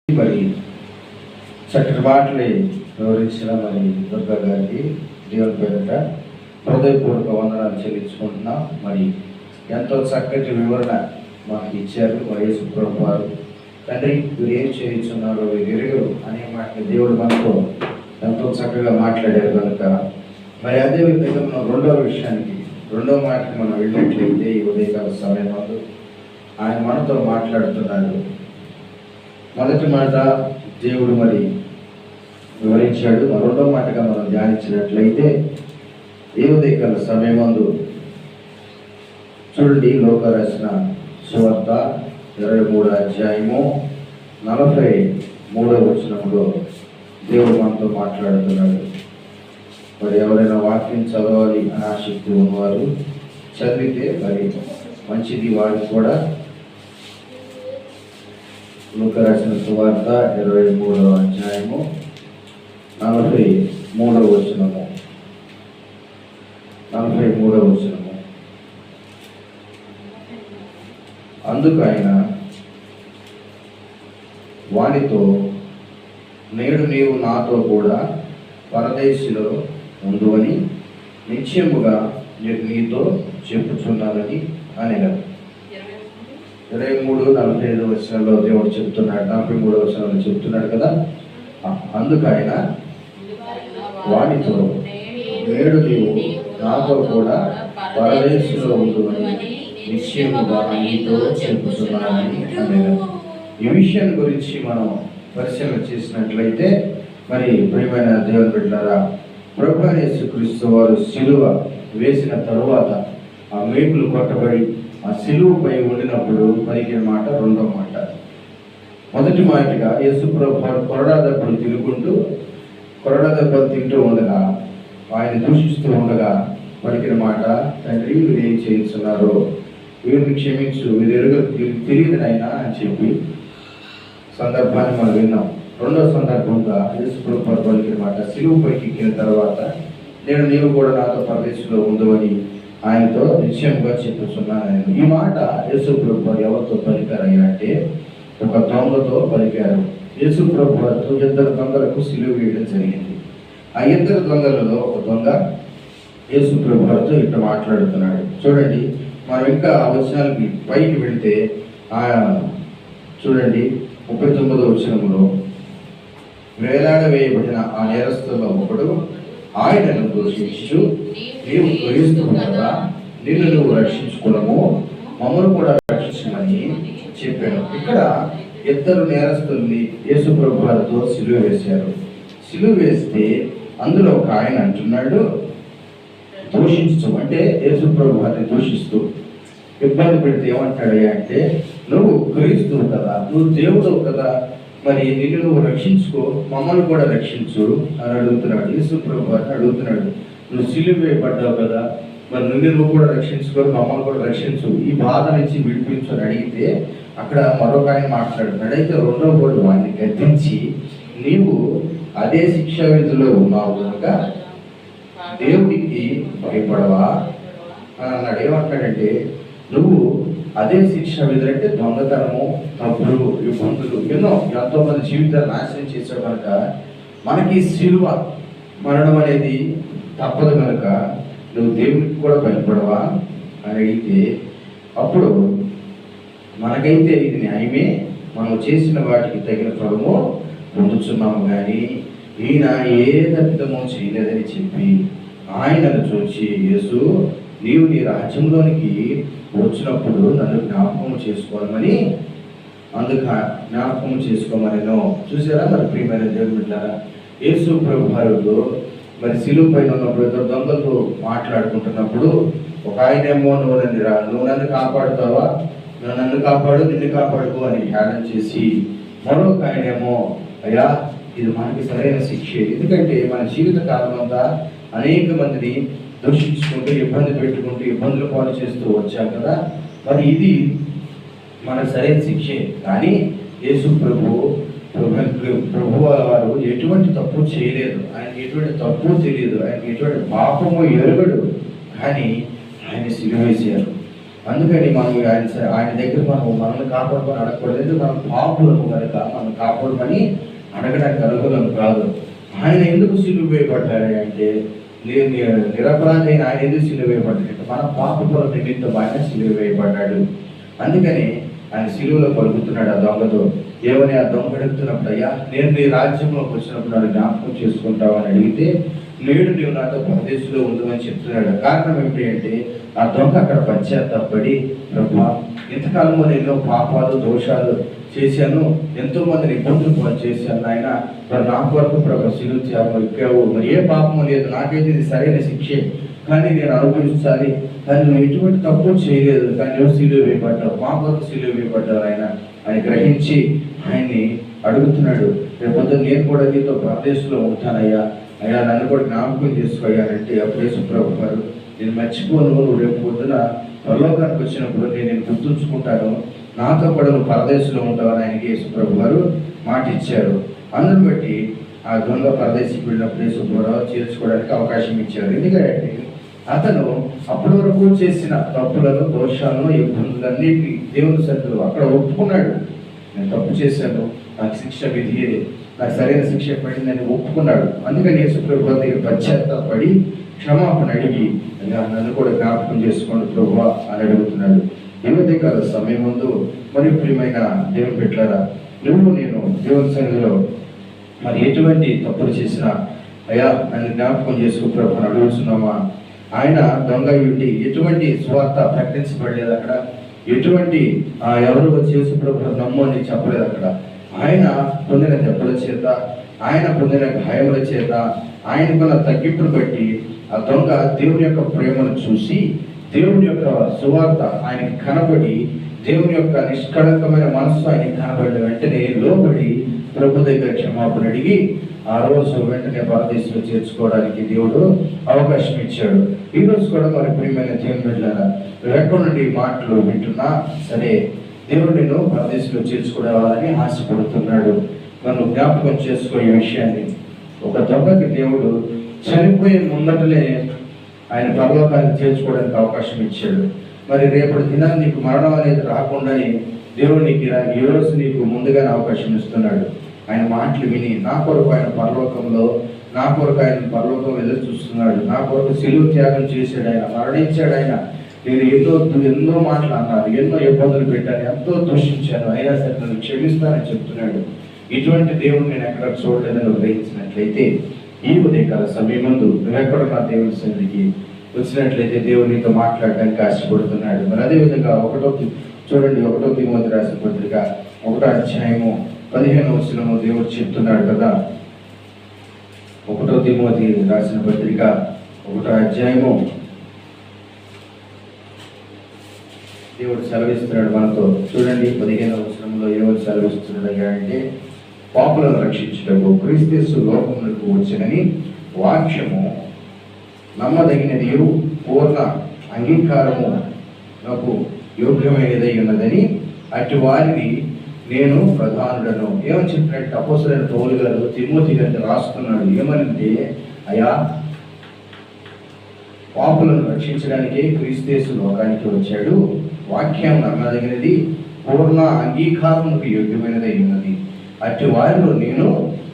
మరి చక్కటి మాటలే వివరించిన మరి దుర్గా గారికి దేవుని పేరిట హృదయపూర్వక వందనాలు చెల్లించుకుంటున్నాం. మరి ఎంతో చక్కటి వివరణ మాకు ఇచ్చారు యేసు ప్రభువు వారు. తండ్రి వీరు ఏం చేయించున్నారో వీరు ఎరుగరు అనే మాటని దేవుడు మనతో ఎంతో చక్కగా మాట్లాడారు కనుక మరి అదే విధంగా మనం రెండో మాటకి మనం వెళ్ళినట్లయితే ఈ ఉదయకాల సమయంలో ఆయన మనతో మాట్లాడుతున్నాడు. మొదటి మాట దేవుడు మరి వివరించాడు. రెండో మాటగా మనం ధ్యానించినట్లయితే ఏ ఉదయకాల సమయమందు చూడండి, లోక రాసిన సువార్త 23వ అధ్యాయము 43వ వచనంలో దేవుడు మనతో మాట్లాడుతున్నాడు. మరి ఎవరైనా వాక్యం చదవాలి అని ఆసక్తి ఉన్నవారు చదివితే మరి మంచిది. వారికి కూడా లోక రాసిన సువార్త 23వ అధ్యాయము 43వ వచనము. అందుకు ఆయన వానితో, నేడు నీవు నాతో కూడా పరదేశిలో ఉందువని నిశ్చయముగా నేను నీతో చెప్పుచున్నానని అనేవారు. 23:45 వచనంలో దేవుడు చెప్తున్నాడు, 43వ వచనంలో చెప్తున్నాడు కదా. అందుకు ఆయన వానితో, నేడు నీవు నాతో కూడా పరదేశిలో ఉండువని నిశ్చయముగా నీతో చెప్పుచున్నానని అనేవారు. ఈ విషయం గురించి మనం పరిశీలన చేసినట్లయితే మరి ప్రియమైన దేవుని బిడ్డలారా, ప్రభువైన యేసుక్రీస్తు వారు సిలువ వేసిన తరువాత ఆ మేకులు కొట్టబడి ఆ సిలువపై ఉండినప్పుడు పలికిన మాట రెండో మాట. మొదటి మాటగా యేసు ప్రభు కొరడా దెబ్బలు తింటూ ఉండగా, ఆయన దూషిస్తూ ఉండగా పలికిన మాట, తండ్రి వీరు ఏం చేయించున్నారో వీరిని క్షమించు, వీరు తెలియదు నాయనా అని చెప్పి సందర్భాన్ని మనం విన్నాం. రెండో సందర్భంగా యేసు ప్రభు పలికిన మాట, సిలువపైకి ఎక్కిన తర్వాత నేను నీవు కూడా నాతో పరదేశంలో ఉందని ఆయనతో నిశ్చయంగా చెప్పుచున్నాను. ఈ మాట యేసు ప్రభు ఎవరితో పలికారయ్యా అంటే ఒక దొంగతో పలికారు. యేసు ప్రభు వారితో 2 దొంగలకు సిలువ వేయడం జరిగింది. ఆ 2 దొంగలలో ఒక దొంగ యేసు ప్రభు వారితో ఇట్లా మాట్లాడుతున్నాడు. చూడండి, మనం ఇంకా వచనాలకి పైకి వెళితే చూడండి 39వ వచనంలో, వేలాడవేయబడిన ఆ నేరస్తుల్లో ఒకడు ఆయనను దూషించు, నీవు క్రీస్తువు కదా, నిన్ను నువ్వు రక్షించుకున్నాము, మమ్మల్ని కూడా రక్షించమని చెప్పాను. ఇక్కడ 2 నేరస్తుల్ని యేసు ప్రభు వారితో సిలువ వేశారు. సిలువ వేస్తే అందులో ఒక ఆయన అంటున్నాడు, దూషించు అంటే యేసు ప్రభు వారిని దూషిస్తూ ఇబ్బంది పెడితే ఏమంటాడయ్యా అంటే, నువ్వు క్రీస్తువు కదా, నువ్వు దేవుడు కదా, మరి నిన్ను నువ్వు రక్షించుకో, మమ్మల్ని కూడా రక్షించు అని అడుగుతున్నాడు. యేసు ప్రభు వారిని అడుగుతున్నాడు, నువ్వు సిలువ వేయబడ్డావు కదా, మరి నువ్వు కూడా రక్షించుకొని మమ్మల్ని కూడా రక్షించు, ఈ బాధ నుంచి విడిపించు అని అడిగితే అక్కడ మరొక ఆయన మాట్లాడుతున్నాడు. అయితే రెండో వాడు వాడిని గద్దించి, నీవు అదే శిక్షా విధిలో ఉన్నావు కనుక దేవుడికి భయపడవా అని అన్నాడు. ఏమంటాడంటే, నువ్వు అదే శిక్ష విధులంటే దొంగతనము, తప్పులు, ఇబ్బందులు ఎంతో మంది జీవితాలు నాశనం చేశాడు కనుక మనకి సిలువ మరణం అనేది తప్పదు కనుక నువ్వు దేవుడికి కూడా భయపడవా అని అడిగితే, అప్పుడు మనకైతే ఇది న్యాయమే, మనం చేసిన వాటికి తగిన ఫలము పొందుతున్నాము, కానీ ఈయన ఏ తప్పిదమో చేయలేదని చెప్పి ఆయనను చూచి, యేసు నీవు నీ రాజ్యంలోనికి వచ్చినప్పుడు నన్ను జ్ఞాపకం చేసుకోమని చేసుకోమనినో. చూసారా మరి ప్రియమైన దేవుని బిడ్డలారా, యేసు ప్రభు వారు మరి సిలువ పైన ఉన్నప్పుడు 2 దొంగలతో మాట్లాడుకుంటున్నప్పుడు ఒక ఆయనేమో నువ్వు నన్ను కాపాడుతావా, నన్ను కాపాడు, నిన్ను కాపాడుకో అని హేళన చేసి, మరొక ఆయనేమో అయ్యా ఇది మనకి సరైన శిక్షే, ఎందుకంటే మన జీవిత కాలం అంతా అనేక మందిని దూషించుకుంటూ ఇబ్బందులు పాలు చేస్తూ వచ్చాం కదా, మరి ఇది మన సరైన శిక్షే. కానీ యేసు ప్రభు వారు ఎటువంటి తప్పు చేయలేదు, ఆయనకి ఎటువంటి తప్పు తెలియదు, ఆయనకి ఎటువంటి పాపము ఎరుగడు, కానీ ఆయన సిలువ వేశారు. అందుకని మనం ఆయన దగ్గర మనల్ని కాపాడుకొని అడగకూడదు. ఎందుకు మనం పాపులము కనుక మనం కాపాడమని అడగడానికి అనుకూలం కాదు. ఆయన ఎందుకు సిలువ వేయబడ్డాడు అంటే, నిరపరాధి అయిన ఆయన ఎందుకు సిలువ వేయబడ్డాడు? మన పాపముల నిమిత్తం ఆయన సిలువ వేయబడ్డాడు. అందుకని ఆయన సిలువలో పలుకుతున్నాడు ఆ దొంగతో. ఏమని ఆ దొంగ అడుగుతున్నప్పుడు, అయ్యా నేను నీ రాజ్యంలోకి వచ్చినప్పుడు నన్ను జ్ఞాపకం చేసుకుంటావు అని అడిగితే, నేడు నీవు నాతో పరదేశంలో ఉందని చెప్తున్నాడు. కారణం ఏమిటి అంటే, ఆ దొంగ అక్కడ పశ్చాత్తాపడి, ప్రభా ఇంతకాలంలో నేను ఎన్నో పాపాలు దోషాలు చేశాను, ఎంతో మందిని ఇబ్బందులు చేశాను ఆయన, మరి నా కొరకు ప్రభు సిలువ త్యాగం ఎక్కావు, మరి ఏ పాపము లేదు, నాకైతే ఇది సరైన శిక్షే, కానీ నేను అనుభవించాలి, కానీ నువ్వు ఎటువంటి తప్పు చేయలేదు, కానీ నువ్వు సిలువ వేయబడ్డావు, మా కొరకు సిలువ వేయబడ్డావు ఆయన గ్రహించి ఆయన్ని అడుగుతున్నాడు. రేపొద్దు నేను కూడా నీతో పరదేశంలో ఉంటానయ్యా, అయ్యా నన్ను కూడా జ్ఞాపకం చేసుకోయాలంటే, అప్పుడే సుప్రభు గారు నేను మర్చిపోను, నువ్వు రేపు పొద్దున పరలోకానికి వచ్చినప్పుడు నేను గుర్తుంచుకుంటాను, నాతో కూడా నువ్వు పరదేశంలో ఉంటావని ఆయనకి యేసుప్రభు గారు మాట ఇచ్చారు. అందుని బట్టి ఆ దొంగ పరదేశికి వెళ్ళినప్పుడు యేసుప్రభు చేర్చుకోవడానికి అవకాశం ఇచ్చారు. ఎందుకంటే అతను అప్పటి వరకు చేసిన తప్పులను దోషాలను ఇబ్బందులన్నిటినీ దేవుని సన్నిధిలో అక్కడ ఒప్పుకున్నాడు. నేను తప్పు చేశాను, నాకు శిక్ష విధి, నాకు సరైన శిక్ష పడిందని ఒప్పుకున్నాడు. అందుకని యేసుప్రభు దగ్గర పశ్చాత్తాపడి క్షమాపణ అడిగి, నన్ను కూడా జ్ఞాపకం చేసుకోండి ప్రభువా అని అడుగుతున్నాడు. ఏమైతే కాదు సమయం ముందు మరి ప్రియమైన దేవుని పెట్టారా, నువ్వు నేను దేవుని సన్నిధిలో మరి ఎటువంటి తప్పులు చేసినా అయ్యా నన్ను జ్ఞాపకం చేసుకో ప్రభు అని అడుగుతున్నామా? ఆయన దొంగ ఉండి ఎటువంటి స్వార్థ ప్రకటించబడలేదు అక్కడ, ఎటువంటి ఎవరు చేసు ప్రభు నమ్ము అని చెప్పలేదు అక్కడ. ఆయన పొందిన దెబ్బల చేత, ఆయన పొందిన గాయముల చేత, ఆయనకున్న తగ్గింపును బట్టి ఆ దొంగ దేవుని యొక్క ప్రేమను చూసి, దేవుని యొక్క సువార్త ఆయనకి కనబడి, దేవుని యొక్క నిష్కళంకమైన మనస్సు ఆయనకి కనబడిన వెంటనే లోబడి ప్రభు దగ్గర క్షమాపణ అడిగి ఆ రోజు వెంటనే పరదేశంలో చేర్చుకోవడానికి దేవుడు అవకాశం ఇచ్చాడు. ఈ రోజు కూడా మరి ప్రియమైన దేవుని బిడ్డలారా, ఎక్కడి నుండి మాటలు వింటున్నా సరే దేవుడు నిన్ను పరదేశంలో చేర్చుకోవాలని ఆశపడుతున్నాడు. నన్ను జ్ఞాపకం చేసుకో ఈ విషయాన్ని. ఒక దొంగకి దేవుడు చనిపోయే ముందటలే ఆయన పరలోకాన్ని చేర్చుకోవడానికి అవకాశం ఇచ్చాడు. మరి రేపటి దినాన్ని నీకు మరణం అనేది రాకుండానే దేవుడు నీకు ఈ రోజు నీకు ముందుగానే అవకాశం ఇస్తున్నాడు. ఆయన మాటలు విని నా కొరకు ఆయన పరలోకంలో, నా కొరకు ఆయన పరలోకం ఎదురు చూస్తున్నాడు, నా కొరకు సిలువ త్యాగం చేశాడు, ఆయన మరణించాడు. ఆయన నేను ఎన్నో మాటలు అన్నారు, ఎన్నో ఇబ్బందులు పెట్టాను, ఎంతో దూషించాను, అయినా సరే నన్ను క్షమిస్తానని చెప్తున్నాడు. ఇటువంటి దేవుడు నేను ఎక్కడ చూడలేదని గ్రహించినట్లయితే ఈ ఉదయకాల సమయం ముందు నువ్వెక్కడ నా దేవుని సన్నిధికి వచ్చినట్లయితే దేవుడు నీతో మాట్లాడడానికి ఆశపడుతున్నాడు. మరి అదేవిధంగా చూడండి 1 తిమోతి రాసిన పత్రిక 1వ అధ్యాయము 15వ వచనము దేవుడు చెప్తున్నాడు కదా. 1 తిమోతి రాసిన పత్రిక 1వ అధ్యాయము దేవుడు సెలవిస్తున్నాడు మనతో. చూడండి 15వ వచనంలో ఏమని సెలవిస్తున్నాడు అంటే, పాపులను రక్షించుటకు క్రీస్తు లోకములకు వచ్చనని వాక్యము నమ్మదగినది, పూర్ణ అంగీకారము నాకు యోగ్యమైనదై ఉన్నదని అటు వారిని నేను ప్రధానులను. ఏమని చెప్పినట్టు అపోస్తలుడైన పౌలు గారు తిమోతి గారిని రాస్తున్నాడు. ఏమనంటే, అయ్యా పాపులను రక్షించడానికి క్రీస్తు లోకానికి వచ్చాడు, వాక్యం నమ్మదగినది, పూర్ణ అంగీకారముకు యోగ్యమైనదై ఉన్నది, అటు వారిలో నేను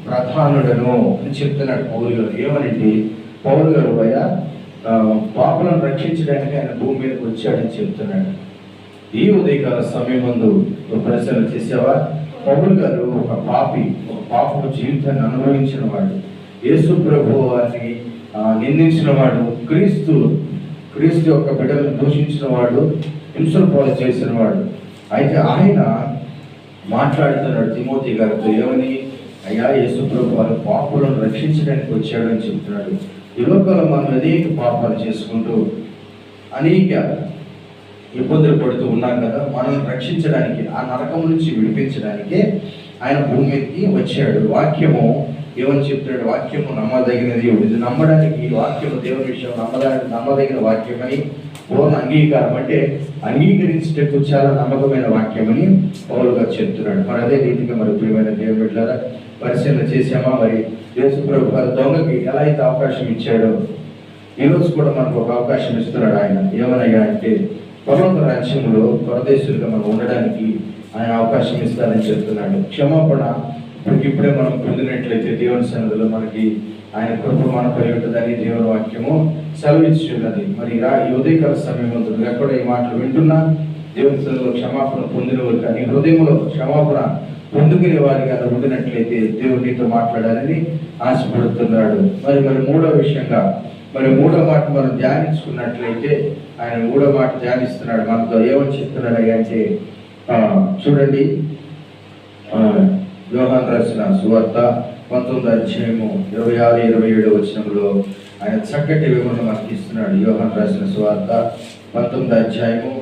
ప్రధానుడను అని చెప్తున్నాడు పౌలు గారు. ఏమనంటే పౌలు గారు అయ్యా పాపులను రక్షించడానికి ఆయన భూమి మీదకి వచ్చాడని చెప్తున్నాడు. ఈ ఉదయకాల సమయం ముందు ప్రశ్న చేసావా? పౌలు గారు ఒక పాపపు జీవితాన్ని అనుభవించిన వాడు, యేసు ప్రభు వారిని నిందించిన వాడు, క్రీస్తు యొక్క బిడ్డలను దూషించిన వాడు, హింసల పాలు చేసిన వాడు. అయితే ఆయన మాట్లాడుతున్నాడు తిమోతి గారితో. ఏమని? అయ్యా యేసు ప్రభు వారు పాపులను రక్షించడానికి వచ్చాడు అని చెప్తున్నాడు. ఈ లోకంలో మనం అనేక పాపాలు చేసుకుంటూ అనేక ఇబ్బందులు పడుతూ ఉన్నాం కదా. మనం రక్షించడానికి, ఆ నరకం నుంచి విడిపించడానికే ఆయన భూమి మీదకి వచ్చాడు. వాక్యము ఏమని చెప్తాడు? వాక్యము నమ్మదగినది. ఇది నమ్మడానికి వాక్యము దేవుని విషయం నమ్మదగిన వాక్యమని, పూర్ణ అంగీకారం అంటే అంగీకరించేటట్టు చాలా నమ్మకమైన వాక్యమని పౌలు గారు చెప్తున్నాడు. మరి అదే రీతిగా మరి ప్రియమైన దేవుని బిడ్డలారా పరిశీలన చేశామా? మరి యేసు ప్రభు గారు దొంగకి ఎలా అయితే అవకాశం ఇచ్చాడో ఈరోజు కూడా మనకు ఒక అవకాశం ఇస్తున్నాడు ఆయన. ఏమనయ్యా అంటే, పరలోక రాజ్యంలో పరదేశులుగా మనం ఉండడానికి ఆయన అవకాశం ఇస్తారని చెప్తున్నాడు. క్షమాపణ ఇప్పుడే మనం పొందినట్లయితే దేవుని సన్నిధిలో మనకి ఆయన కృప మనపై ఉంటుందని దేవుని వాక్యము సెలవిస్తున్నది. మరి ఈ ఉదయకాల సమయం ఉంటుంది ఎక్కడ ఈ మాటలు వింటున్నా దేవుని సన్నిధిలో క్షమాపణ పొందినవారు కానీ హృదయంలో క్షమాపణ పొందుకునే వారిగా ఉండినట్లయితే దేవుడు నీతో మాట్లాడాలని ఆశపడుతున్నాడు. మరి మూడో విషయంగా మూడో మాట మనం ధ్యానించుకున్నట్లయితే ఆయన మూడో మాట ధ్యానిస్తున్నాడు. మనతో ఏమని చెప్తున్నాడు అంటే చూడండి, యోహాను రాసిన సువార్త 19వ అధ్యాయము 26-27 వచనంలో ఆయన చక్కటి వివరణ మనకి ఇస్తున్నాడు. యోహాను రాసిన సువార్త 19వ అధ్యాయము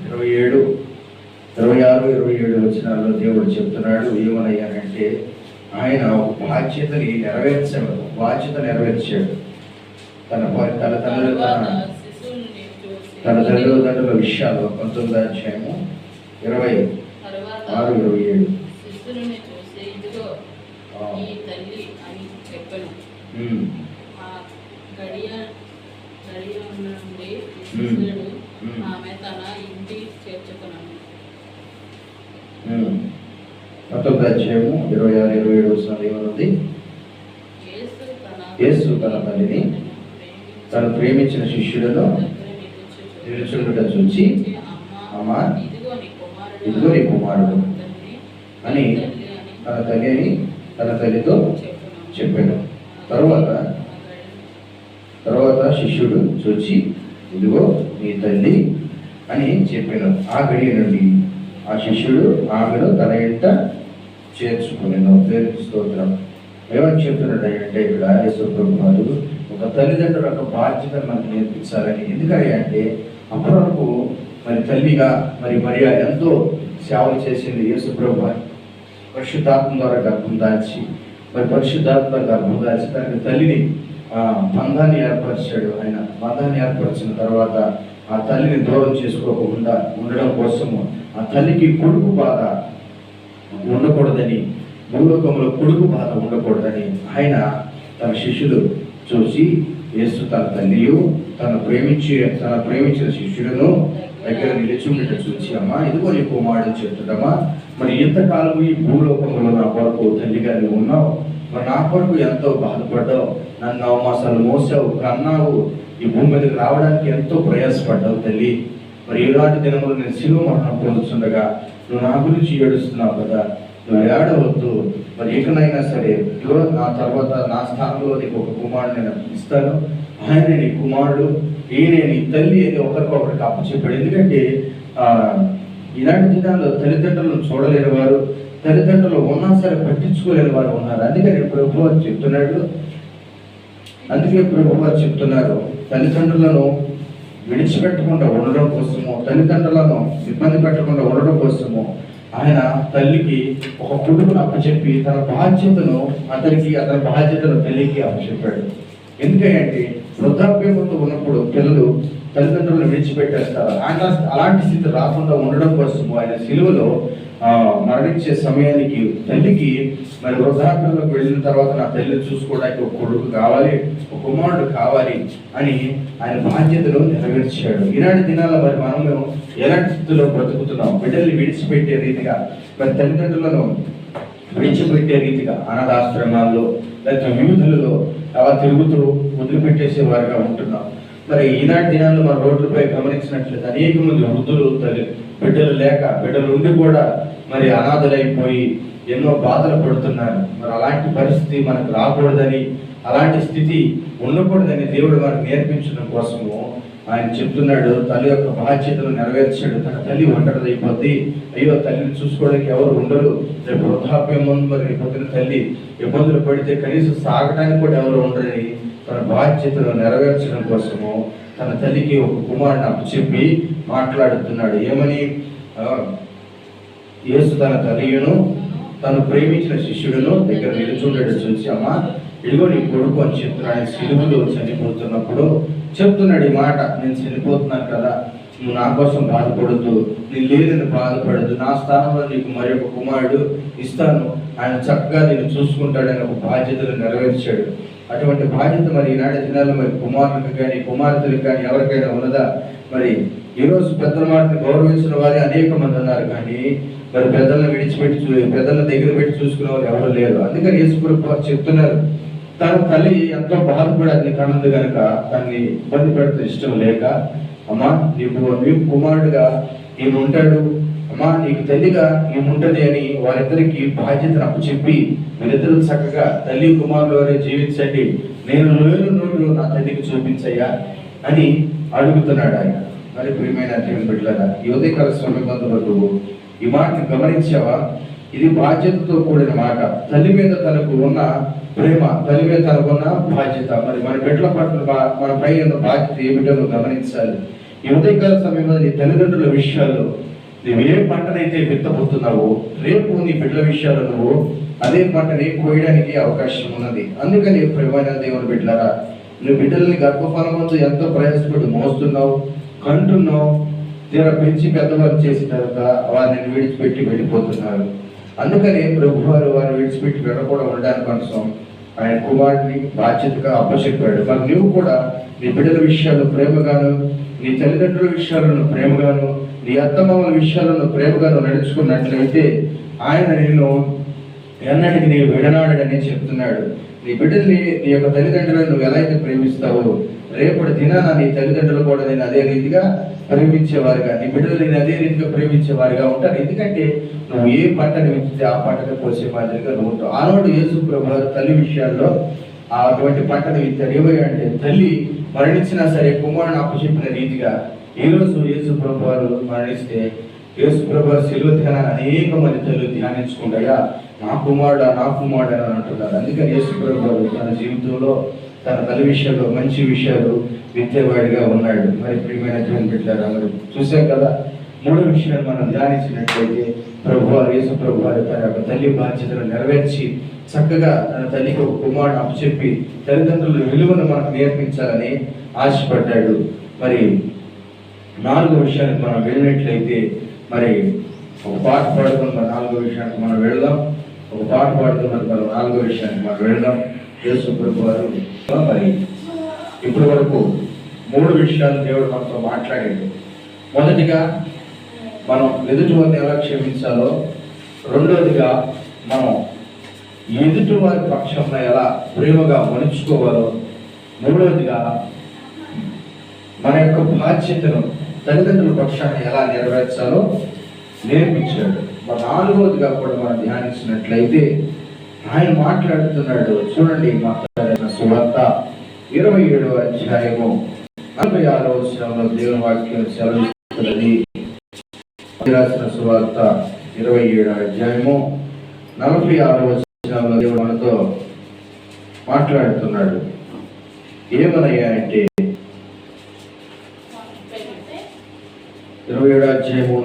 26-27 వచనాల్లో దేవుడు చెప్తున్నాడు ఏమనయ్యానంటే ఆయన ఒక బాధ్యతని నెరవేర్చాడు. తన తల్లిదండ్రుల విషయాలు 19వ అధ్యాయము 26-27 ఆమె తన ఇంటి చేర్చుకున్నాను. 19వ అధ్యాయము 26-27 వచనాలు ఏమనుంది? యేసు తన తల్లిని తను ప్రేమించిన శిష్యులను నిలుచుండుట చూచి అమ్మా ఇదిగో నీ కుమారుడు అని తన తల్లితో చెప్పాడు. తర్వాత శిష్యుడు చూచి ఇదిగో నీ తల్లి అని చెప్పాను. ఆ గడియ నుండి ఆ శిష్యుడు ఆమెను తన ఇంట చేర్చుకునేను. దేవునికి స్తోత్రం. ఏమని చెప్తున్నాడు అంటే ఇక్కడ యేసు ప్రభువారు ఒక తల్లిదండ్రుల యొక్క బాధ్యతను మనకు నేర్పించాలని. ఎందుకంటే అప్పటి వరకు మరి తల్లిగా మరియా ఎంతో సేవలు చేసింది. యేసు ప్రభువారు పరిశుద్ధాత్మ ద్వారా గర్భం దాల్చి తనకి తల్లిని బంధాన్ని ఏర్పరిచాడు. ఆయన బంధాన్ని ఏర్పరిచిన తర్వాత ఆ తల్లిని దూరం చేసుకోకుండా ఉండడం కోసము ఆ తల్లికి కొడుకు బాధ ఉండకూడదని, భూలోకంలో కొడుకు బాధ ఉండకూడదని ఆయన తన శిష్యులు చూసి యేసు తన తల్లియు తన ప్రేమించిన శిష్యులను దగ్గర నిలిచుండట చూసి అమ్మా ఇదిగో నీ కుమారుడు చెప్తుడమ్మా, మరి ఇంతకాలం ఈ భూలోకంలో నా కొరకు తల్లిగా నువ్వు ఉన్నావు, మరి నా కొరకు ఎంతో బాధపడ్డావు, నన్ను 9 మాసాలు మోసావు, కన్నావు, ఈ భూమి మీదకి రావడానికి ఎంతో ప్రయాసపడ్డావు తల్లి. మరి ఇలాంటి దినములు నేను శిలువ మరణం పొందుతుండగా నువ్వు నా గురించి ఏడుస్తున్నావు కదా, నువ్వు ఏడవద్దు. మరి ఇకనైనా సరే నా తర్వాత నా స్థానంలో నీకు ఒక కుమారుడు నేను ఇస్తాను, ఆయన నీ కుమారుడు, ఈయన నీ తల్లి అని ఒకరికొకరికి అప్పచెప్పాడు. ఎందుకంటే ఇలాంటి దినాల్లో తల్లిదండ్రులను చూడలేని వారు, తల్లిదండ్రులు ఉన్నా సరే పట్టించుకోలేని వారు ఉన్నారు. అందుకని ప్రభువారు చెప్తున్నారు తల్లిదండ్రులను విడిచిపెట్టకుండా ఉండడం కోసము, తల్లిదండ్రులను ఇబ్బంది పెట్టకుండా ఉండడం కోసము ఆయన తల్లికి ఒక కొడుకును అప్పచెప్పి తన బాధ్యతను తల్లికి అప్పచెప్పాడు. ఎందుకంటే వృద్ధాప్యంతో ఉన్నప్పుడు పిల్లలు తల్లిదండ్రులను విడిచిపెట్టేస్తారు. ఆయన అలాంటి స్థితి రాకుండా ఉండడం కోసము ఆయన సిలువలో మరణించే సమయానికి తల్లికి మరి వృద్ధాప్యంలోకి వెళ్ళిన తర్వాత నా తల్లిని చూసుకోవడానికి ఒక కొడుకు కావాలి, ఒక కుమారుడు కావాలి అని ఆయన బాధ్యతను నెరవేర్చాడు. ఈనాటి దినాల్లో మరి మనము ఎలాంటి స్థితిలో బ్రతుకుతున్నాం? బిడ్డల్ని విడిచిపెట్టే రీతిగా, మరి తల్లిదండ్రులను విడిచిపెట్టే రీతిగా అనాథాశ్రమాల్లో లేకపోతే వీధులలో అలా తిరుగుతూ వదిలిపెట్టేసే వారిగా ఉంటున్నాం. మరి ఈనాటి దినాల్లో మన రోడ్లపై గమనించినట్లయితే అనేక మంది వృద్ధులు బిడ్డలు ఉండి కూడా మరి అనాథలైపోయి ఎన్నో బాధలు పడుతున్నారు. మరి అలాంటి పరిస్థితి మనకు రాకూడదని, అలాంటి స్థితి ఉండకూడదని దేవుడు మనకు నేర్పించడం కోసము ఆయన చెప్తున్నాడు. తల్లి యొక్క బాధ్యతను నెరవేర్చాడు. తన తల్లి ఒంటరిదైపోద్ది, అయ్యో తల్లిని చూసుకోవడానికి ఎవరు ఉండరు, రేపు వృద్ధాప్యం ముందు మరి పొద్దున తల్లి ఇబ్బందులు పడితే కనీసం సాగడానికి కూడా ఎవరు ఉండరని తన బాధ్యతను నెరవేర్చడం కోసము తన తల్లికి ఒక కుమారుని అప్పచెప్పి మాట్లాడుతున్నాడు. ఏమని? యేసు తన తల్లియును తను ప్రేమించిన శిష్యుడును దగ్గర నిలుచుండేట చూసి అమ్మ ఇదిగో నీ కొడుకు అని చెప్తున్నాడు. ఆయన సిలువలో చనిపోతున్నప్పుడు చెప్తున్నాడు ఈ మాట, నేను చనిపోతున్నాను కదా, నువ్వు నా కోసం బాధపడద్దు, నేను లేదని బాధపడద్దు, నా స్థానంలో నీకు మరి ఒక కుమారుడు ఇస్తాను, ఆయన చక్కగా నేను చూసుకుంటాడని ఒక బాధ్యతను నెరవేర్చాడు. అటువంటి బాధ్యత మరి ఈనాటి దినాల్లో మరి కుమారులకు కానీ కుమార్తెలకు కానీ ఎవరికైనా ఉన్నదా? మరి ఈరోజు పెద్దల మాటను గౌరవించిన వారు అనేక మంది ఉన్నారు, కానీ మరి పెద్దలను విడిచిపెట్టి పెద్దలను దగ్గర పెట్టి చూసుకునే వాళ్ళు ఎవరు లేరు. అందుకని యేసుప్రభు వారు చెప్తున్నారు, తన తల్లి ఎంతో బాధపడి అతని కన్నది కనుక తనని ఇబ్బంది పెడితే ఇష్టం లేక, అమ్మా నీకు కుమారుడుగా ఈయన ఉంటాడు, అమ్మా నీకు తల్లిగా ఈయన ఉంటుంది అని వారిద్దరికి బాధ్యతను అప్పచెప్పి మీరిద్దరూ చక్కగా తల్లి కుమారులనే జీవించండి, నేను లేని నోటు నా తల్లికి చూపించయ్యా అని అడుగుతున్నాడు ఆయన. మరి ప్రియమైన దేవుని బిడ్డలారా, ఈ ఉదయకాల సమయంలో ఈ మాటను గమనించావా? ఇది బాధ్యతతో కూడిన మాట. తల్లి మీద తనకు ఉన్న ప్రేమ, తల్లి మీద తనకు ఉన్న బాధ్యత, మరి మన బిడ్డల పట్ల మన పై ఉన్న బాధ్యత ఏమిటో గమనించాలి. ఈ ఉదయకాల సమయంలో నీ తల్లిదండ్రుల విషయాల్లో నువ్వు ఏ పంటనైతే విత్తబోతున్నావో రేపు నీ బిడ్డల విషయాలు నువ్వు అదే పంటని కోయడానికి అవకాశం ఉన్నది. అందుకని ప్రియమైన దేవుని బిడ్డలారా, నువ్వు బిడ్డల్ని గర్భఫలమంతో ఎంతో ప్రయాసపడి మోస్తున్నావు, కంటున్నావు, తీరా పెంచి పెద్దవారు చేసిన తర్వాత వారిని విడిచిపెట్టి వెళ్ళిపోతున్నారు. అందుకని ప్రభు వారిని విడిచిపెట్టి వెళ్ళకుండా ఉండడానికి కోసం ఆయన కుమారుడిని బాధ్యతగా అప్పచెప్పాడు. మరి నువ్వు కూడా నీ బిడ్డల విషయాల్లో ప్రేమగాను, నీ తల్లిదండ్రుల విషయాలను ప్రేమగాను, నీ అత్తమామల విషయాలను ప్రేమగాను నడుచుకున్నట్లయితే ఆయన నేను ఎన్నటికి నీవు విడనాడని చెప్తున్నాడు. నీ బిడ్డల్ని, నీ యొక్క తల్లిదండ్రులను నువ్వు ఎలా అయితే ప్రేమిస్తావో రేపటి దినాన నీ తల్లిదండ్రులు కూడా నేను అదే రీతిగా ప్రేమించేవారుగా, నీ బిడ్డలు నేను అదే రీతిగా ప్రేమించేవారుగా ఉంటారు. ఎందుకంటే నువ్వు ఏ పంటను విత్తితే ఆ పంటను కోసే మాదిరిగా నువ్వు ఉంటావు. ఆనాడు యేసు ప్రభు తల్లి విషయాల్లో అటువంటి పంటను విత్తాడు. ఏమయ్యంటే తల్లి మరణించినా సరే కుమారుని అప్పచెప్పిన రీతిగా ఈరోజు యేసు ప్రభు వారు మరణిస్తే యేసు ప్రభు శిలువ ధ్యానాన్ని అనేక మంది తల్లి ధ్యానించుకుంటాయా నా కుమారుడు అని అంటున్నారు. అందుకని యేసు ప్రభు వారు తన జీవితంలో తన తల్లి విషయాల్లో మంచి విషయాలు విత్తేవాడిగా ఉన్నాడు. మరి ప్రియమైన దేవుని బిడ్డలారా, మరి చూసాం కదా, మూడో విషయాన్ని మనం ధ్యానించినట్లయితే ప్రభువారు యేసు ప్రభువారు తన యొక్క తల్లి బాధ్యతను నెరవేర్చి చక్కగా తన తల్లికి ఒక కుమారుడు అప్పచెప్పి తల్లిదండ్రుల విలువను మనకు నేర్పించాలని ఆశపడ్డాడు. మరి నాలుగో విషయానికి మనం వెళ్ళినట్లయితే మరి ఒక పాట పాడుకున్న నాలుగో విషయానికి మనం వెళ్దాం. ఒక పాట పాడుతున్నది మనం నాలుగో విషయానికి మనం వెళ్దాం. యేసు ప్రభువారు మరి ఇప్పటి వరకు మూడు విషయాలు దేవుడు మనతో మాట్లాడాడు. మొదటిగా మనం ఎదుటి వారిని ఎలా క్షమించాలో, రెండోదిగా మనం ఎదుటి వారి పక్షంలో ఎలా ప్రేమగా మలుచుకోవాలో, మూడవదిగా మన యొక్క బాధ్యతను తల్లిదండ్రుల పక్షాన్ని ఎలా నెరవేర్చాలో నేర్పించాడు. మరి నాలుగవదిగా కూడా మనం ధ్యానించినట్లయితే ఆయన మాట్లాడుతున్నాడు. చూడండి, మాట్లాడిన సువార్త 27వ అధ్యాయము 46వ వచనంలో దేవుని వాక్యం సెలవిస్తున్నది. రాసిన సువార్త 27వ అధ్యాయము 46వ వచనంలో దేవుడు మనతో మాట్లాడుతున్నాడు. ఏమనయ్యా అంటే 27వ అధ్యాయము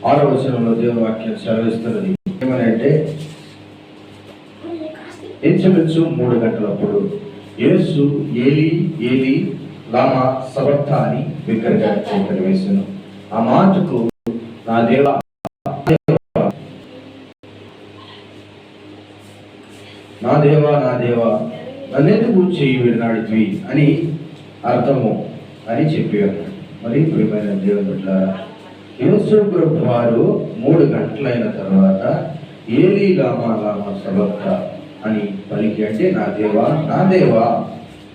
46వ వచనంలో దేవుని వాక్యం సెలవిస్తున్నది. ఏమనంటే ఇంచుమించు 3 గంటలప్పుడు యేసు ఏలీ ఏలీ లామా సబక్తాని బిగ్గరగా కేకలు వేసెను. ఆ మాటకు నా దేవా నా దేవా నా దేవా నన్నెందుకు చేయి విడనాడివి అని అర్థము అని చెప్పారు. మరి ప్రియమైన దేవుని బిడ్డలారా, యేసు ప్రభు వారు 3 గంటలైన తర్వాత ఏలీ లామా లామా సబక్తా అని పలికి అంటే నా దేవా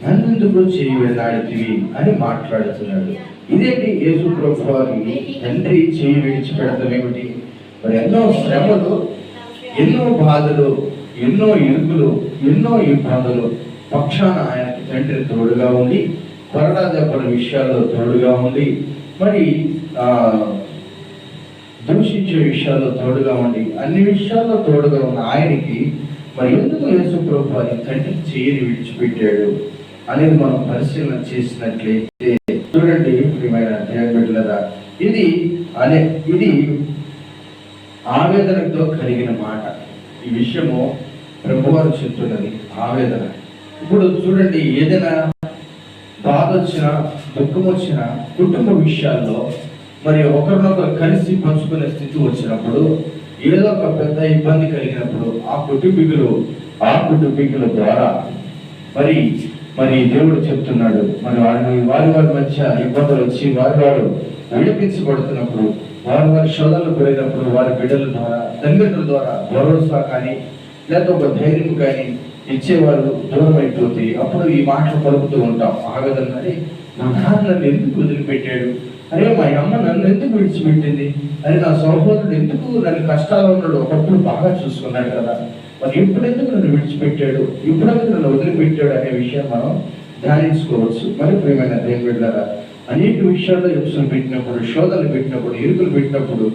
నన్నెందుకు చేయి విడనాడితివి అని మాట్లాడుతున్నాడు. ఇదేంటి యేసు ప్రభు వారిని తండ్రి చేయి విడిచిపెడతాం ఏమిటి? మరి ఎన్నో శ్రమలు, ఎన్నో బాధలు, ఎన్నో ఇరుకులు, ఎన్నో ఇబ్బందులు పక్షాన ఆయనకి తండ్రి తోడుగా ఉండి, కొరడా దెబ్బల విషయాల్లో తోడుగా ఉండి, మరి దూషించే విషయాల్లో తోడుగా ఉండి, అన్ని విషయాల్లో తోడుగా ఉన్న ఆయనకి మరి ఎందుకు యేసు ప్రభు వారి తండ్రి చేయని విడిచిపెట్టాడు అనేది మనం పరిశీలన చేసినట్లయితే చూడండి ప్రియమైన దేవుని బిడ్డలారా, ఇది ఆవేదనతో కలిగిన మాట. ఈ విషయము ప్రభువారు చెప్తున్నది ఆవేదన. ఇప్పుడు చూడండి, ఏదైనా బాధ వచ్చినా, దుఃఖం వచ్చినా, కుటుంబ విషయాల్లో మరి ఒకరినొకరు కలిసి పంచుకునే స్థితి వచ్చినప్పుడు, ఏదో ఒక పెద్ద ఇబ్బంది కలిగినప్పుడు ఆ కుటుంబీకుల ద్వారా మరి మరి దేవుడు చెప్తున్నాడు, మరి వారి మధ్య ఇబ్బందులు వచ్చి వారు విడిపించబడుతున్నప్పుడు, వారి శోధనలు పెరిగినప్పుడు, వారి బిడ్డల ద్వారా తల్లిదండ్రుల ద్వారా భరోసా కానీ లేకపోతే ఒక ధైర్యం కానీ ఇచ్చేవారు దూరం అయిపోతే అప్పుడు ఈ మాటలు పలుకుతూ ఉంటాం. ఆ విధంగానే మా నాన్న నన్ను ఎందుకు వదిలిపెట్టాడు, అరే మా అమ్మ నన్ను ఎందుకు విడిచిపెట్టింది, అరే నా సహోదరుడు ఎందుకు నన్ను కష్టాలు ఉన్నాడు, ఒకప్పుడు బాగా చూసుకున్నాడు కదా, మరి ఎప్పుడెందుకు నన్ను విడిచిపెట్టాడు, ఇప్పుడెందుకు నన్ను వదిలిపెట్టాడు అనే విషయం మనం ధ్యానించుకోవచ్చు. మరి ప్రియమైన దేవుని బిడ్డలారా, అనేక విషయాల్లో హింసలు పెట్టినప్పుడు, శోధనలు పెట్టినప్పుడు, ఇరుకులు పెట్టినప్పుడు,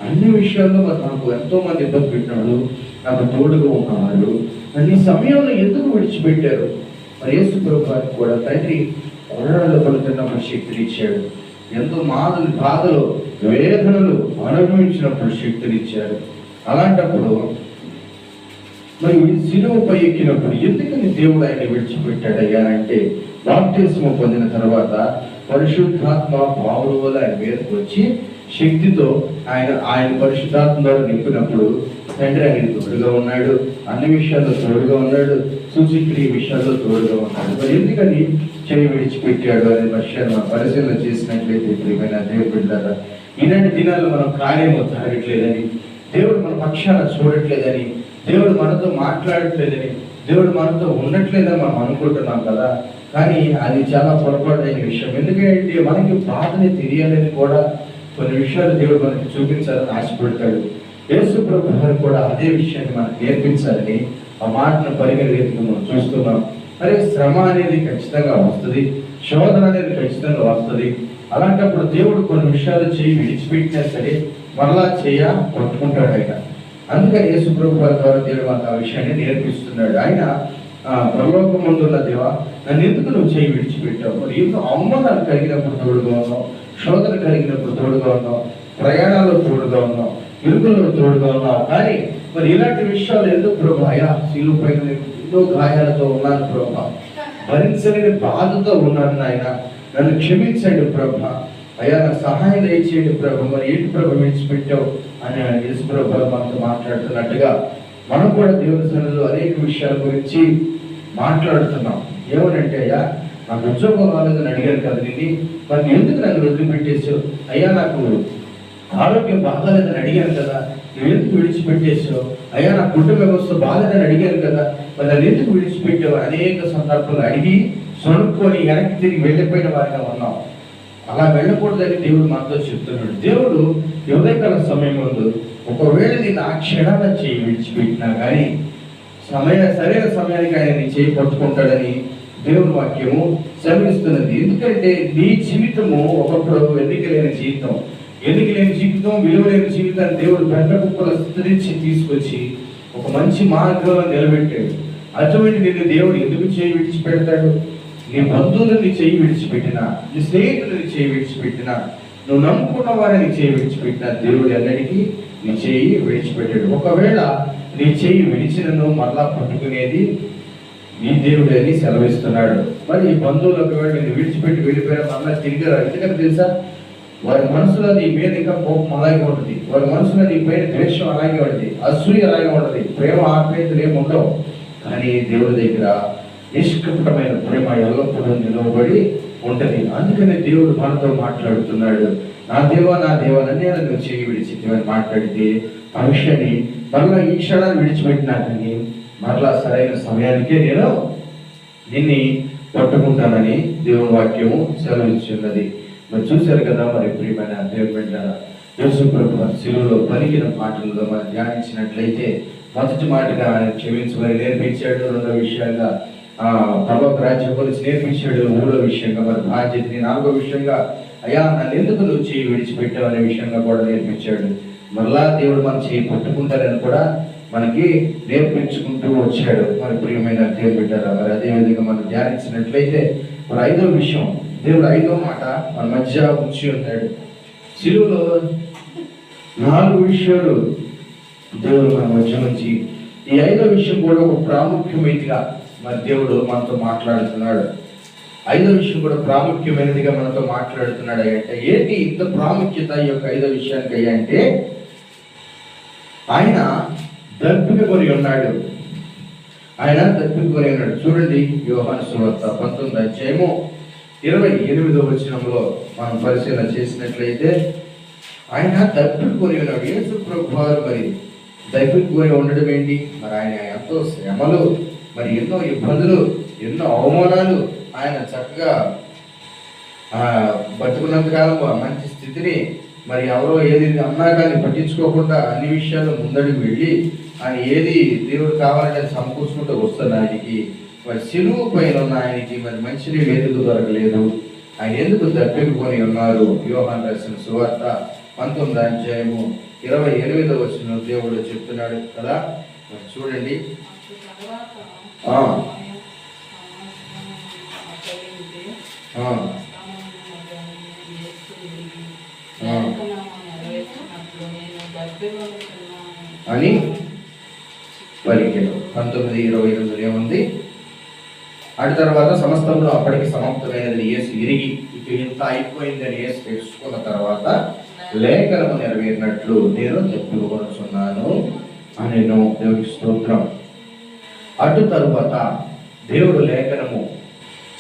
అన్ని విషయాల్లో మరి నాకు ఎంతో మంది ఇబ్బంది పెట్టినాడు, నాకు తోడుగా ఉన్నవాడు, నన్ను ఈ సమయంలో ఎందుకు విడిచిపెట్టారు. మరి యేసు ప్రభువుకి కూడా తండ్రి కొరడాలు పడుతున్నప్పుడు శక్తిని ఇచ్చాడు, ఎంతో బాధలు వేదనలు అనుభవించినప్పుడు శక్తిని ఇచ్చాడు. అలాంటప్పుడు మరి శిలువపై ఎక్కినప్పుడు ఎందుకని దేవుడు ఆయన విడిచిపెట్టాడయ్యా అంటే, బాప్తిస్మం పొందిన తర్వాత పరిశుద్ధాత్మ పావుల వల్ల ఆయన మీదకు వచ్చి శక్తితో ఆయన పరిశుద్ధాత్మ ద్వారా నింపినప్పుడు తండ్రి ఆయన తోడుగా ఉన్నాడు, అన్ని విషయాల్లో తోడుగా ఉన్నాడు, సూచిక్రియ విషయాల్లో తోడుగా ఉన్నాడు. మరి ఎందుకని చేయి విడిచిపెట్టాడు అనే విషయాన్ని మనం పరిశీలన చేసినట్లయితే ప్రియమైన దేవుడి బిడ్డలారా, ఇలాంటి దినాల్లో మనం కార్యము జరగట్లేదని, దేవుడు మన పక్షాన చూడట్లేదని, దేవుడు మనతో మాట్లాడట్లేదని, దేవుడు మనతో ఉండట్లేదని మనం అనుకుంటున్నాం కదా. కానీ అది చాలా పొరపాటైన విషయం. ఎందుకంటే మనకి బాధని తెలియాలని కూడా కొన్ని విషయాలు దేవుడు మనకి చూపించాలని ఆశపడతాడు. యేసు ప్రభువు కూడా అదే విషయాన్ని మనకు నేర్పించాలని ఆ మాటను పరిగణించి మనం చూస్తున్నాం. మరి శ్రమ అనేది ఖచ్చితంగా వస్తుంది, శోధన అనేది ఖచ్చితంగా వస్తుంది. అలాంటప్పుడు దేవుడు కొన్ని విషయాలు చేయి విడిచిపెట్టినా సరే మరలా పట్టుకుంటాడు ఆయన. అందుకని యేసు ప్రభువు వారి ద్వారా దేవుడు మనకు ఆ విషయాన్ని నేర్పిస్తున్నాడు. ఆయన పరలోకం ముందున్న దేవా, నన్ను ఎందుకు నువ్వు చేయి విడిచిపెట్టావు, మరి ఎందుకు అవమానాలు కలిగినప్పుడు తోడుగా ఉన్నావు, శోధన కలిగినప్పుడు తోడుగా ఉన్నావు, ప్రయాణాల్లో తోడుగా ఉన్నావు, ఇరుకుల్లో తోడుగా ఉన్నావు, కానీ మరి ఇలాంటి విషయాలు ఎందుకు ప్రభు, అయా శిలువ పైన ఎన్నో గాయాలతో ఉన్నాను ప్రభు, భరించలేని బాధతో ఉన్నాను ఆయన, నన్ను క్షమించండి ప్రభు, అయ్యా నాకు సహాయం దయచేయండి ప్రభు, మరి ఏంటి ప్రభు విడిచిపెట్టావు అని యేసు ప్రభు మనతో మాట్లాడుతున్నట్టుగా మనం కూడా దేవుని సన్నిధిలో అనేక విషయాల గురించి మాట్లాడుతున్నాం. ఏమనంటే, అయ్యా నాకు ఉద్యోగం రాలేదని అడిగాను కదా నిన్ను, మరి ఎందుకు నన్ను వదిలిపెట్టేసావు, అయ్యా నాకు ఆరోగ్యం బాగాలేదని అడిగాను కదా, నువ్వు ఎందుకు విడిచిపెట్టేసావు, అయ్యా నా కుటుంబ వ్యవస్థ బాగాలేదని అడిగాను కదా, మరి నన్ను ఎందుకు విడిచిపెట్టావు, అనేక సందర్భాలు అడిగి సొనుక్కొని వెనక్కి తిరిగి వెళ్ళిపోయిన వారిగా ఉన్నాం. అలా వెళ్ళకూడదని దేవుడు మనతో చెప్తున్నాడు. దేవుడు ఉదయకాల సమయం ముందు ఒకవేళ నేను ఆ క్షణాన చేయి విడిచిపెట్టినా కానీ సరైన సమయానికి ఆయన నీ చేయి పట్టుకుంటాడని దేవుని వాక్యము శ్రమిస్తున్నది. ఎందుకంటే నీ జీవితము ఒకప్పుడు ఎన్నికలేని జీవితం, విలువలేని జీవితాన్ని దేవుడు గంట కుప్పల స్థితించి తీసుకొచ్చి ఒక మంచి మార్గంలో నిలబెట్టాడు. అటువంటి నిన్ను దేవుడు ఎందుకు చేయి విడిచిపెడతాడు? నీ బంధువులు నీ చేయి విడిచిపెట్టినా, నీ స్నేహితులు నీ చేయి విడిచిపెట్టినా, నువ్వు నమ్ముకున్న వారిని చేయి విడిచిపెట్టినా దేవుడు ఎన్నటికీ నీ చేయి విడిచిపెట్టాడు. ఒకవేళ నీ చేయి విడిచినను మరలా పట్టుకునేది నీ దేవుడు అని సెలవిస్తున్నాడు. మరి ఈ బంధువులు ఒకవేళ నేను విడిచిపెట్టి వెళ్ళిపోయినా మరలా తిరిగి రాదు. ఎందుకంటే తెలుసా, వారి మనసులో నీ మీద ఇంకా కోపం అలాగే ఉంటుంది, వారి మనసులో నీ పైన ద్వేషం అలాగే ఉంటుంది, అసూయ అలాగే ఉంటుంది, ప్రేమ ఆప్యాయతలు ఏమి ఉండవు. కానీ దేవుడి దగ్గర నిష్కపటమైన ప్రేమ ఎల్లప్పుడూ నిలవబడి ఉంటుంది. అందుకనే దేవుడు మనతో మాట్లాడుతున్నాడు. నా దేవా నన్నే నువ్వు చేయి విడిచితివని మాట్లాడితే ఆ విషయాన్ని మరలా ఈ క్షణాన్ని విడిచిపెట్టినా కానీ మరలా సరైన సమయానికే నేను నిన్ను పట్టుకుంటానని దేవుని వాక్యము సెలవిస్తున్నది. మరి చూశారు కదా, మరి ప్రియమైన దేవుని బిడ్డలారా, యేసు ప్రభువు శిలువలో పలికిన మాటలలో మనం ధ్యానించినట్లయితే మొదటి మాటగా ఆయన క్షమించమని నేర్పించాడు, రెండో విషయంగా పరలోక రాజ్యం గురించి నేర్పించాడు, మూడో విషయంగా మరి బాధ్యతని, నాలుగో విషయంగా అయ్యా నన్ను ఎందుకు నువ్వు చేయి విడిచిపెట్టావు అనే విషయంగా కూడా నేర్పించాడు. మరలా దేవుడు మనం చేయి పట్టుకుంటారని కూడా మనకి నేర్పించుకుంటూ వచ్చాడు. మరి ప్రియమైన దేవుని బిడ్డలారా, మరి అదేవిధంగా మనం ధ్యానించినట్లయితే మరి ఐదో విషయం, దేవుడు ఐదో మాట మన మధ్య ఉంచి ఉన్నాడు. శిలువలో 4 విషయాలు దేవుడు మన మధ్య నుంచి, ఈ ఐదో విషయం కూడా ఒక ప్రాముఖ్యమైనదిగా మరి దేవుడు మనతో మాట్లాడుతున్నాడు. ఐదో విషయం కూడా ప్రాముఖ్యమైనదిగా మనతో మాట్లాడుతున్నాడు. అంటే ఏంటి ఇంత ప్రాముఖ్యత ఈ యొక్క ఐదో విషయానికి అయ్యా అంటే, ఆయన దర్పిక కొని ఉన్నాడు. ఆయన తప్పికొని ఉన్నాడు. చూడండి, యోహాను సువార్త 19వ అధ్యాయము 28వ వచనంలో మనం పరిశీలన చేసినట్లయితే ఆయన తప్పికొని ఉన్నాడు. యేసు ప్రభువు వారు మరి తప్పికొని ఉండడం ఏంటి? మరి ఆయన ఎంతో శ్రమలు, మరి ఎన్నో ఇబ్బందులు, ఎన్నో అవమానాలు, ఆయన చక్కగా బతుకున్నంత కాలం మంచి స్థితిని, మరి ఎవరో ఏది అన్నా కానీ పట్టించుకోకుండా అన్ని విషయాలు ముందడికి వెళ్ళి ఆయన ఏది దేవుడు కావాలంటే సమకూర్చుకుంటూ వస్తున్న ఆయనకి, మరి సిలువు పైన ఉన్న ఆయనకి మరి మంచినీళ్ళు ఎందుకు దొరకలేదు? ఆయన ఎందుకు తప్పికొని ఉన్నారు? యోహాను రాసిన సువార్త 19వ అధ్యాయము 28వ వచనం దేవుడు చెప్తున్నాడు కదా. చూడండి, అని పలికెను. 19:28 ఏముంది? అటు తర్వాత సమస్తంలో అప్పటికి సమాప్తమైనది యేసు ఎరిగి ఇక ఇంత అయిపోయిందని యేసు తెలుసుకున్న తర్వాత లేఖనము నెరవేరినట్లు నేను తప్పికొనుచున్నాను అనెను. దేవునికి స్తోత్రం. అటు తరువాత దేవుడు లేఖనము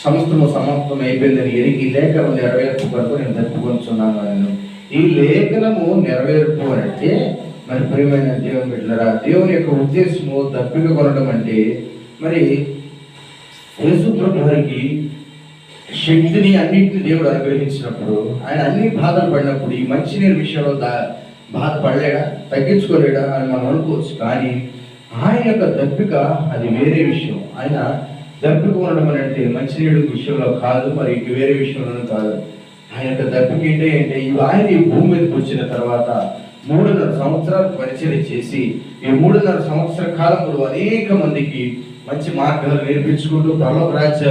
సమస్తము సమాప్తం అయిపోయిందని ఎరిగి లేఖనము నెరవేర్పు వరకు నేను తప్పికొనుచున్నాను అనెను. ఈ లేఖనము నెరవేర్పు అంటే మరి ప్రియమైన దేవుని బిడ్డలారా, దేవుని యొక్క ఉద్దేశము దప్పిక కొనడం అంటే మరి యేసు ప్రభువు వారికి శక్తిని అన్నింటినీ దేవుడు అనుగ్రహించినప్పుడు, ఆయన అన్ని బాధలు పడినప్పుడు ఈ మంచినీరు విషయంలో బాధపడలేడా, తగ్గించుకోలేడా అని మనం అనుకోవచ్చు. కానీ ఆయన యొక్క దప్పిక అది వేరే విషయం. ఆయన దప్పిక ఉండడం అని అంటే మంచినీడు విషయంలో కాదు, మరి ఇంక వేరే విషయంలోనూ కాదు. ఆయన యొక్క దప్పిక ఏంటంటే ఆయన ఈ భూమి మీదకి వచ్చిన తర్వాత 3.5 సంవత్సరాలు పరిచయం చేసి ఈ 3.5 సంవత్సర కాలంలో అనేక మందికి మంచి మార్గాలు నేర్పించుకుంటూ, పరలోక రాజ్య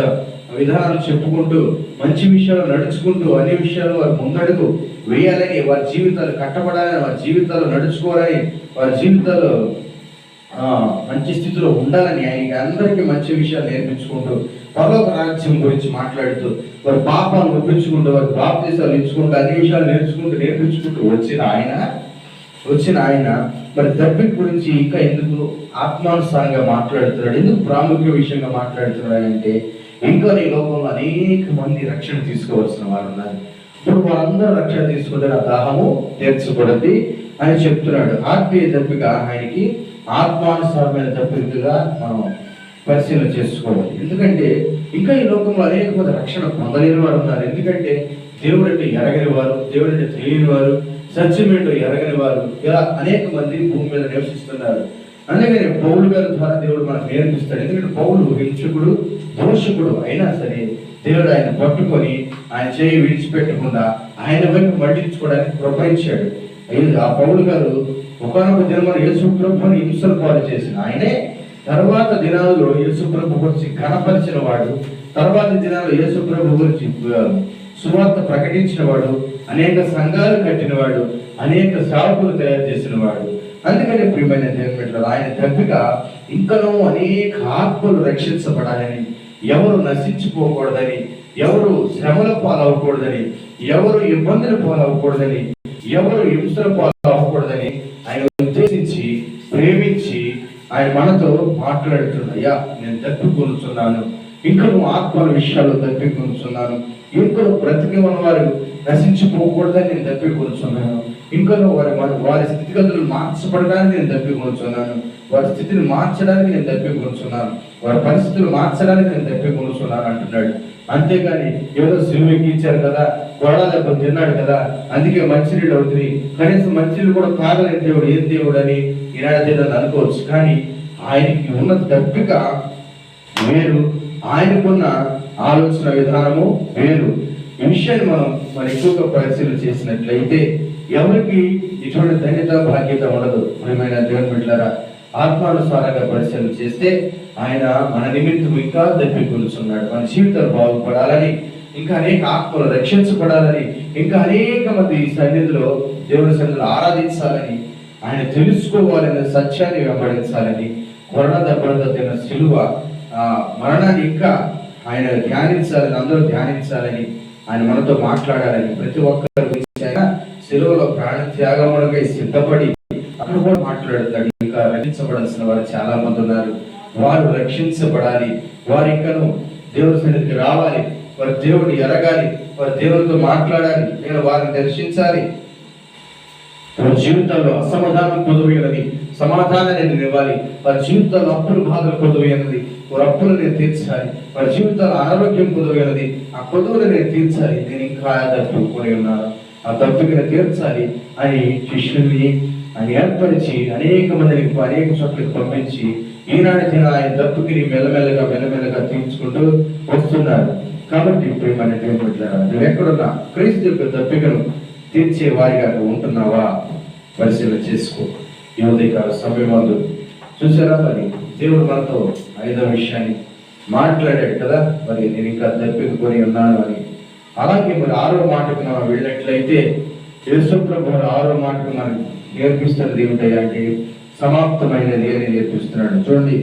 విధానాలు చెప్పుకుంటూ, మంచి విషయాలు నడుచుకుంటూ, అన్ని విషయాలు వారి ముందడుగు వేయాలని, వారి జీవితాలు కట్టబడాలని, వారి జీవితాలు నడుచుకోవాలని, వారి జీవితాలు మంచి స్థితిలో ఉండాలని ఆయన అందరికీ మంచి విషయాలు నేర్పించుకుంటూ, పరలోక రాజ్యం గురించి మాట్లాడుతూ, వారి పాపాలను ఒప్పించుకుంటూ, వారి బాప్తీసాలు ఇచ్చుకుంటూ, అన్ని విషయాలు నేర్పించుకుంటూ వచ్చిన ఆయన మరి దప్పిక గురించి ఇంకా ఎందుకు ఆత్మానుసారంగా మాట్లాడుతున్నాడు, ఎందుకు ప్రాముఖ్య విషయంగా మాట్లాడుతున్నాడు అంటే, ఇంకా ఈ లోకంలో అనేక మంది రక్షణ తీసుకోవాల్సిన వారు ఉన్నారు. ఇప్పుడు వారందరూ రక్షణ తీసుకుంటే నా దాహము తీర్చబడింది అని చెప్తున్నాడు. ఆత్మీయ దప్పిక ఆయనకి ఆత్మానుసారమైన దప్పికగా మనం పరిశీలన చేసుకోవాలి. ఎందుకంటే ఇంకా ఈ లోకంలో అనేక మంది రక్షణ పొందలేని వారు ఉన్నారు. ఎందుకంటే దేవుడు అంటే ఎరగని వారు, దేవుడు అంటే తెలియని వారు, సత్యమేంటో ఎరగని వారు, ఇలా అనేక మంది భూమి మీద నివసిస్తున్నారు. అందుకని పౌలు గారి ద్వారా దేవుడు మనకు నేర్పిస్తాడు. ఎందుకంటే పౌలు హింసకుడు, దోషకుడు అయినా సరే దేవుడు ఆయన పట్టుకొని ఆయన చేయి విడిచిపెట్టకుండా ఆయన వైపు మళ్లించుకోవడానికి ప్రోత్సహించాడు. ఆ పౌలు గారు ఒకనొక దినమున యేసు ప్రభువుని హింసలు పాలు చేసిన ఆయనే తర్వాత దినాల్లో యేసు ప్రభు గురించి కనపరిచిన వాడు, తర్వాత దినాల్లో యేసు ప్రభు గురించి సువార్త ప్రకటించిన వాడు, అనేక సంఘాలు కట్టినవాడు, అనేక సేవకులు తయారు చేసిన వాడు. అందుకని ప్రియమైన దేవుని బిడ్డలారా, ఆయన దప్పిక ఇంకనూ అనేక ఆత్మలు రక్షించబడాలని, ఎవరు నశించిపోకూడదని, ఎవరు శ్రమల పాలవ్వకూడదని, ఎవరు ఇబ్బందుల పాలవ్వకూడదని, ఎవరు హింసల పాలవ్వకూడదని ఆయన ఉద్దేశించి ప్రేమించి ఆయన మనతో మాట్లాడుతున్నాడు. అయ్యా, నేను తప్పికొనుచున్నాను, ఇంకా నువ్వు ఆత్మల విషయాలు తప్పికొనుచున్నాను, ఇంకా బ్రతికి ఉన్నవారు నశించిపోకూడదని నేను తప్పికొనుచున్నాను, ఇంకా వారి స్థితిగతులు మార్చబడడానికి నేను తప్పికొనుచున్నాను, వారి స్థితిని మార్చడానికి నేను తప్పికొనుచున్నాను, వారి పరిస్థితులు మార్చడానికి నేను తప్పికొనుచున్నాను అంటున్నాడు. అంతేగాని ఏదో సిలువ ఎక్కించారు కదా, గొడవ తిన్నాడు కదా, అందుకే మంచినీళ్ళు అవుతుంది, కనీసం మంచినీళ్ళు కూడా తాగలేని దేవుడు ఏం దేవుడు అని ఈనాడేదని అనుకోవచ్చు. కానీ ఆయనకి ఉన్న దప్పిక వేరు, ఆయనకున్న ఆలోచన విధానము వేరు. ఈ విషయాన్ని మనం ఎక్కువగా పరిశీలన చేసినట్లయితే ఎవరికి ఇటువంటి ధన్యత బాధ్యత ఉండదు. ప్రియమైన దేవుని బిడ్డలారా, ఆత్మానుసారంగా పరిశీలన చేస్తే ఆయన మన నిమిత్తం ఇంకా దప్పికొనుచున్నాడు. మన జీవితాలు బాగుపడాలని, ఇంకా అనేక ఆత్మలు రక్షించబడాలని, ఇంకా అనేక మంది సన్నిధిలో దేవుని సన్నిధిలో ఆరాధించాలని, ఆయన తెలుసుకోవాలని, సత్యాన్ని వెంబడించాలని, కొరణ దెబ్బలతో తిన్న సిలువ మరణాన్ని ఇంకా ఆయన ధ్యానించాలని, అందరూ ధ్యానించాలని, ఆయన మనతో మాట్లాడాలని, ప్రతి ఒక్కరి గురించి ఆయన సిలువలో ప్రాణ త్యాగములకై సిద్ధపడి అక్కడ కూడా మాట్లాడతాడు. ఇంకా రక్షించబడాల్సిన వారు చాలా మంది ఉన్నారు. వారు రక్షించబడాలి, వారు ఇంకను దేవుని సన్నిధికి రావాలి, వారి దేవుడిని ఎరగాలి, వారి దేవునితో మాట్లాడాలి, నేను వారిని దర్శించాలి. వారి జీవితాల్లో అసమాధానం కొదువైనది, సమాధానాన్ని నేను ఇవ్వాలి. వారి జీవితాల్లో అప్పులు బాధలు కొదువైనది, వారి అప్పులు నేను తీర్చాలి. వారి జీవితాల్లో అనారోగ్యం కొదువైనది, ఆ కొదువులు నేను తీర్చాలి. నేను ఇంకా దప్పుకొని ఉన్నాను, ఆ దప్పుకి నేను తీర్చాలి అని శిష్యుల్ని ఆయన ఏర్పరిచి అనేక మందిని అనేక చోట్లకి పంపించి ఈనాటి దిన ఆయన దప్పుకిని మెల్లమెల్లగా తీర్చుకుంటూ వస్తున్నారు. కాబట్టి ప్రేమనేటువంటి నువ్వు ఎక్కడున్నా క్రీస్తు యొక్క దప్పికను తీర్చే వారిగా నువ్వు ఉంటున్నావా పరిశీలన చేసుకో. ఈ ఉదయకాల సమయం చూసారా, మరి దేవుడు మనతో 5వ విషయాన్ని మాట్లాడాడు కదా, మరి నేను ఇంకా దప్పికొని ఉన్నాను అని. అలాగే మరి 6వ మాటకు మనం వెళ్ళినట్లయితే యేసు ప్రభు 6వ మాటకు మనం నేర్పిస్తున్నది ఏమిటంటే సమాప్తమైనది అని నేర్పిస్తున్నాడు. చూడండి,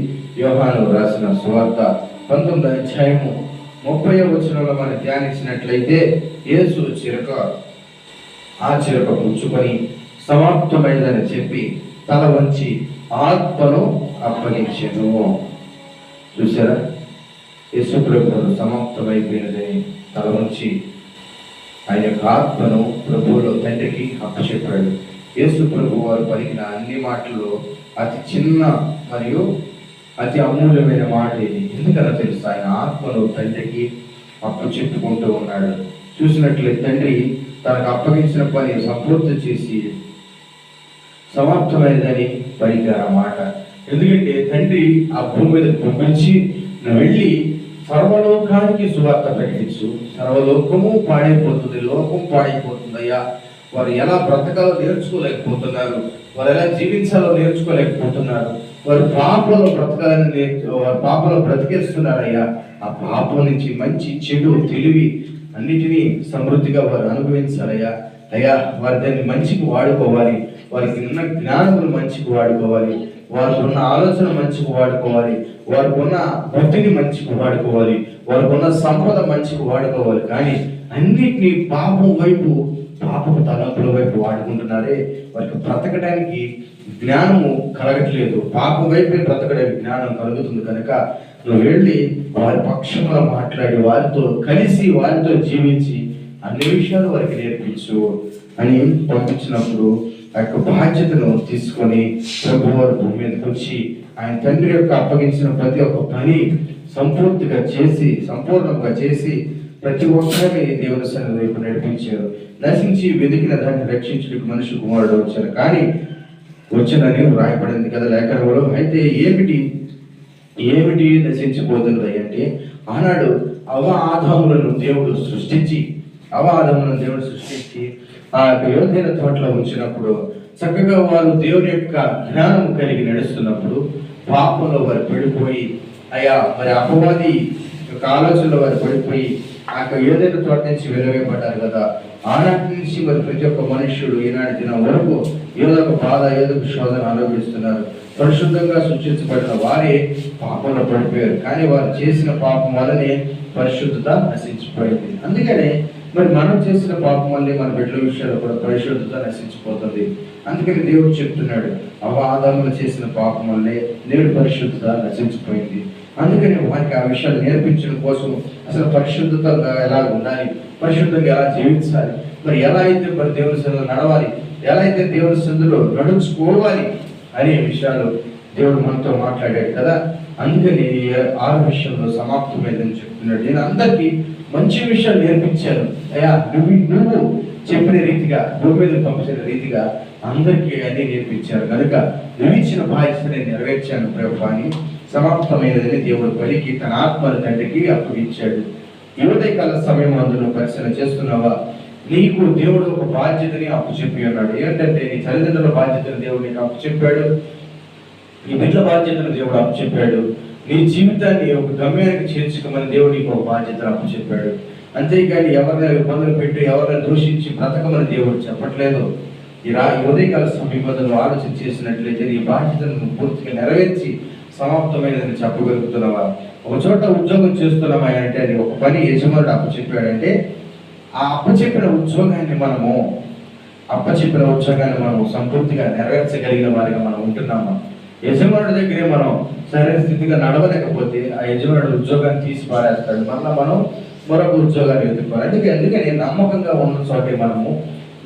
యోహాను రాసిన సువార్త 19వ అధ్యాయము 30వ వచనంలో మనం ధ్యానించినట్లయితే యేసు ఆ చిరక పుచ్చుకొని సమాప్తమైనదని చెప్పి తల వంచి ఆత్మను అప్పగించెను. చూసారా, యేసు ప్రభువు సమాప్తమైపోయినదని తల వంచి ఆయన యొక్క ఆత్మను ప్రభువులో తండ్రికి అప్పచెప్పాడు. యేసు ప్రభు వారు పలికిన అన్ని మాటల్లో అతి చిన్న మరియు అతి అమూల్యమైన మాట ఇది. ఎందుకన్నా తెలుసు, ఆయన ఆత్మను తండ్రికి అప్పచెప్పుకుంటూ ఉన్నాడు. చూసినట్లయితే తండ్రి తనకు అప్పగించిన పని సంపూర్తి చేసి సమాప్తమైనదని పలికారు ఆ మాట. ఎందుకంటే తండ్రి ఆ భూమి మీద పంపించి నువ్వు వెళ్ళి సర్వలోకానికి సువార్త ప్రకటించు, సర్వలోకము పాడైపోతుంది, లోకం పాడైపోతుందయ్యా. వారు ఎలా బ్రతకాలో నేర్చుకోలేకపోతున్నారు, వారు ఎలా జీవించాలో నేర్చుకోలేకపోతున్నారు, వారు పాపంలో బ్రతకాలని వారు పాపంలో బ్రతికేస్తున్నారయ్యా. ఆ పాపం నుంచి మంచి చెడు తెలివి అన్నిటినీ సమృద్ధిగా వారు అనుభవించాలయ్యా. అయ్యా, వారు దాన్ని మంచికి వాడుకోవాలి, వారికి ఉన్న జ్ఞానములు మంచికి వాడుకోవాలి, వారికి ఉన్న ఆలోచన మంచికి వాడుకోవాలి, వారికి ఉన్న బుద్ధిని మంచికి వాడుకోవాలి, వారికి ఉన్న సంపద మంచికి వాడుకోవాలి. కానీ అన్నిటినీ పాపం వైపు, పాపపు తలంపుల వైపు వాడుకుంటున్నారే, వారికి బ్రతకడానికి జ్ఞానము కలగట్లేదు. పాపం వైపే బ్రతకడానికి జ్ఞానం కలుగుతుంది. కనుక నువ్వు వెళ్ళి వారి పక్షంలో మాట్లాడి వారితో కలిసి వారితో జీవించి అన్ని విషయాలు వారికి నేర్పించు అని పంపించినప్పుడు ఆ యొక్క బాధ్యతను తీసుకొని ప్రభు వారు భూమి మీదకి వచ్చి ఆయన తండ్రి యొక్క అప్పగించిన ప్రతి ఒక్క పని సంపూర్ణంగా చేసి ప్రతి ఒక్కరిని దేవుని సన్నిధి వైపు నడిపించారు. నశించి వెతికిన దాన్ని రక్షించడానికి మనిషి కుమారుడు వచ్చారు. కానీ వచ్చినని రాయబడింది కదా లేఖనంలో. అయితే ఏమిటి నశించిపోతున్నది అంటే, ఆనాడు ఆదాములను దేవుడు సృష్టించి ఆ యొక్క యోధైన తోటలో ఉంచినప్పుడు చక్కగా వారు దేవుని యొక్క జ్ఞానం కలిగి నడుస్తున్నప్పుడు పాపంలో వారు పడిపోయి, మరి అపవాది యొక్క ఆలోచనలో వారు పడిపోయి ఆ యొక్క యోధైన తోట నుంచి వెలువైపడ్డారు కదా. ఆనాటి నుంచి మరి ప్రతి ఒక్క మనుష్యుడు ఈనాటి దినం వరకు ఏదొక బాధ, ఏదొక శోధన అనుభవిస్తున్నారు. పరిశుద్ధంగా సృష్టించబడిన వారే పాపంలో పడిపోయారు. కానీ వారు చేసిన పాపం వల్లనే పరిశుద్ధత నశించిపోయింది. అందుకనే మరి మనం చేసిన పాపం వల్లే మన బిడ్డల విషయాల్లో కూడా పరిశుద్ధత నశించిపోతుంది. అందుకని దేవుడు చెప్తున్నాడు, ఆదాములు చేసిన పాపం వల్లే నేడు పరిశుద్ధత నశించిపోయింది. అందుకని వారికి ఆ విషయాలు నేర్పించడం కోసం అసలు పరిశుద్ధతగా ఎలా ఉండాలి, పరిశుద్ధంగా ఎలా జీవించాలి, మరి ఎలా అయితే మరి దేవుని సన్నిధిలో నడవాలి, ఎలా అయితే దేవుని సన్నిధిలో నడుచుకోవాలి అనే విషయాలు దేవుడు మనతో మాట్లాడాడు కదా. అందుకని 6 విషయంలో సమాప్తమైందని చెప్తున్నాడు. నేను అందరికీ మంచి విషయాలు నేర్పించాను అయ్యా, నువ్వు చెప్పిన రీతిగా, భూమి మీద పంపించిన రీతిగా అందరికీ అన్ని నేర్పించారు. కనుక నువ్వు ఇచ్చిన బాధ్యత నేను నెరవేర్చాను ప్రభు అని సమాప్తమైనదని దేవుడు పలికి తన ఆత్మను తండ్రికి అప్పగించాడు. యువతకాల సమయం అందులో పరిశీలన చేస్తున్నావా? నీకు దేవుడు ఒక బాధ్యతని అప్పచెప్పి ఉన్నాడు. ఏంటంటే నీ తల్లిదండ్రుల బాధ్యతను దేవుడు నీకు అప్పచెప్పాడు, నీ బిడ్డల బాధ్యతను దేవుడు అప్పచెప్పాడు, నీ జీవితాన్ని ఒక గమ్యానికి చేర్చుకోమని దేవుడు నీకు ఒక బాధ్యతను అప్పచెప్పాడు. అంతేకాని ఎవరిని ఇబ్బందులు పెట్టి ఎవరిని దూషించి బ్రతకమని దేవుడు చెప్పట్లేదు. ఈ ఉదయకాల సమీపంలో ఆలోచన చేసినట్లయితే నీ బాధ్యతను పూర్తిగా నెరవేర్చి సమాప్తమైనదని చెప్పగలుగుతున్నావా? ఒక చోట ఉద్యోగం చేస్తున్నామా అంటే అది ఒక పని యజమానుడు అప్పచెప్పాడంటే ఆ అప్పచెప్పిన ఉద్యోగాన్ని మనము సంపూర్తిగా నెరవేర్చగలిగిన వారిగా మనం ఉంటున్నామా? యజమానుడి దగ్గరే మనం సరైన స్థితిగా నడవలేకపోతే ఆ యజమానుడు ఉద్యోగాన్ని తీసి పారేస్తాడు. మళ్ళీ మనం మరొక ఉద్యోగాన్ని వెతుక్కోవాలి. అందుకని నమ్మకంగా ఉన్న చోటే మనము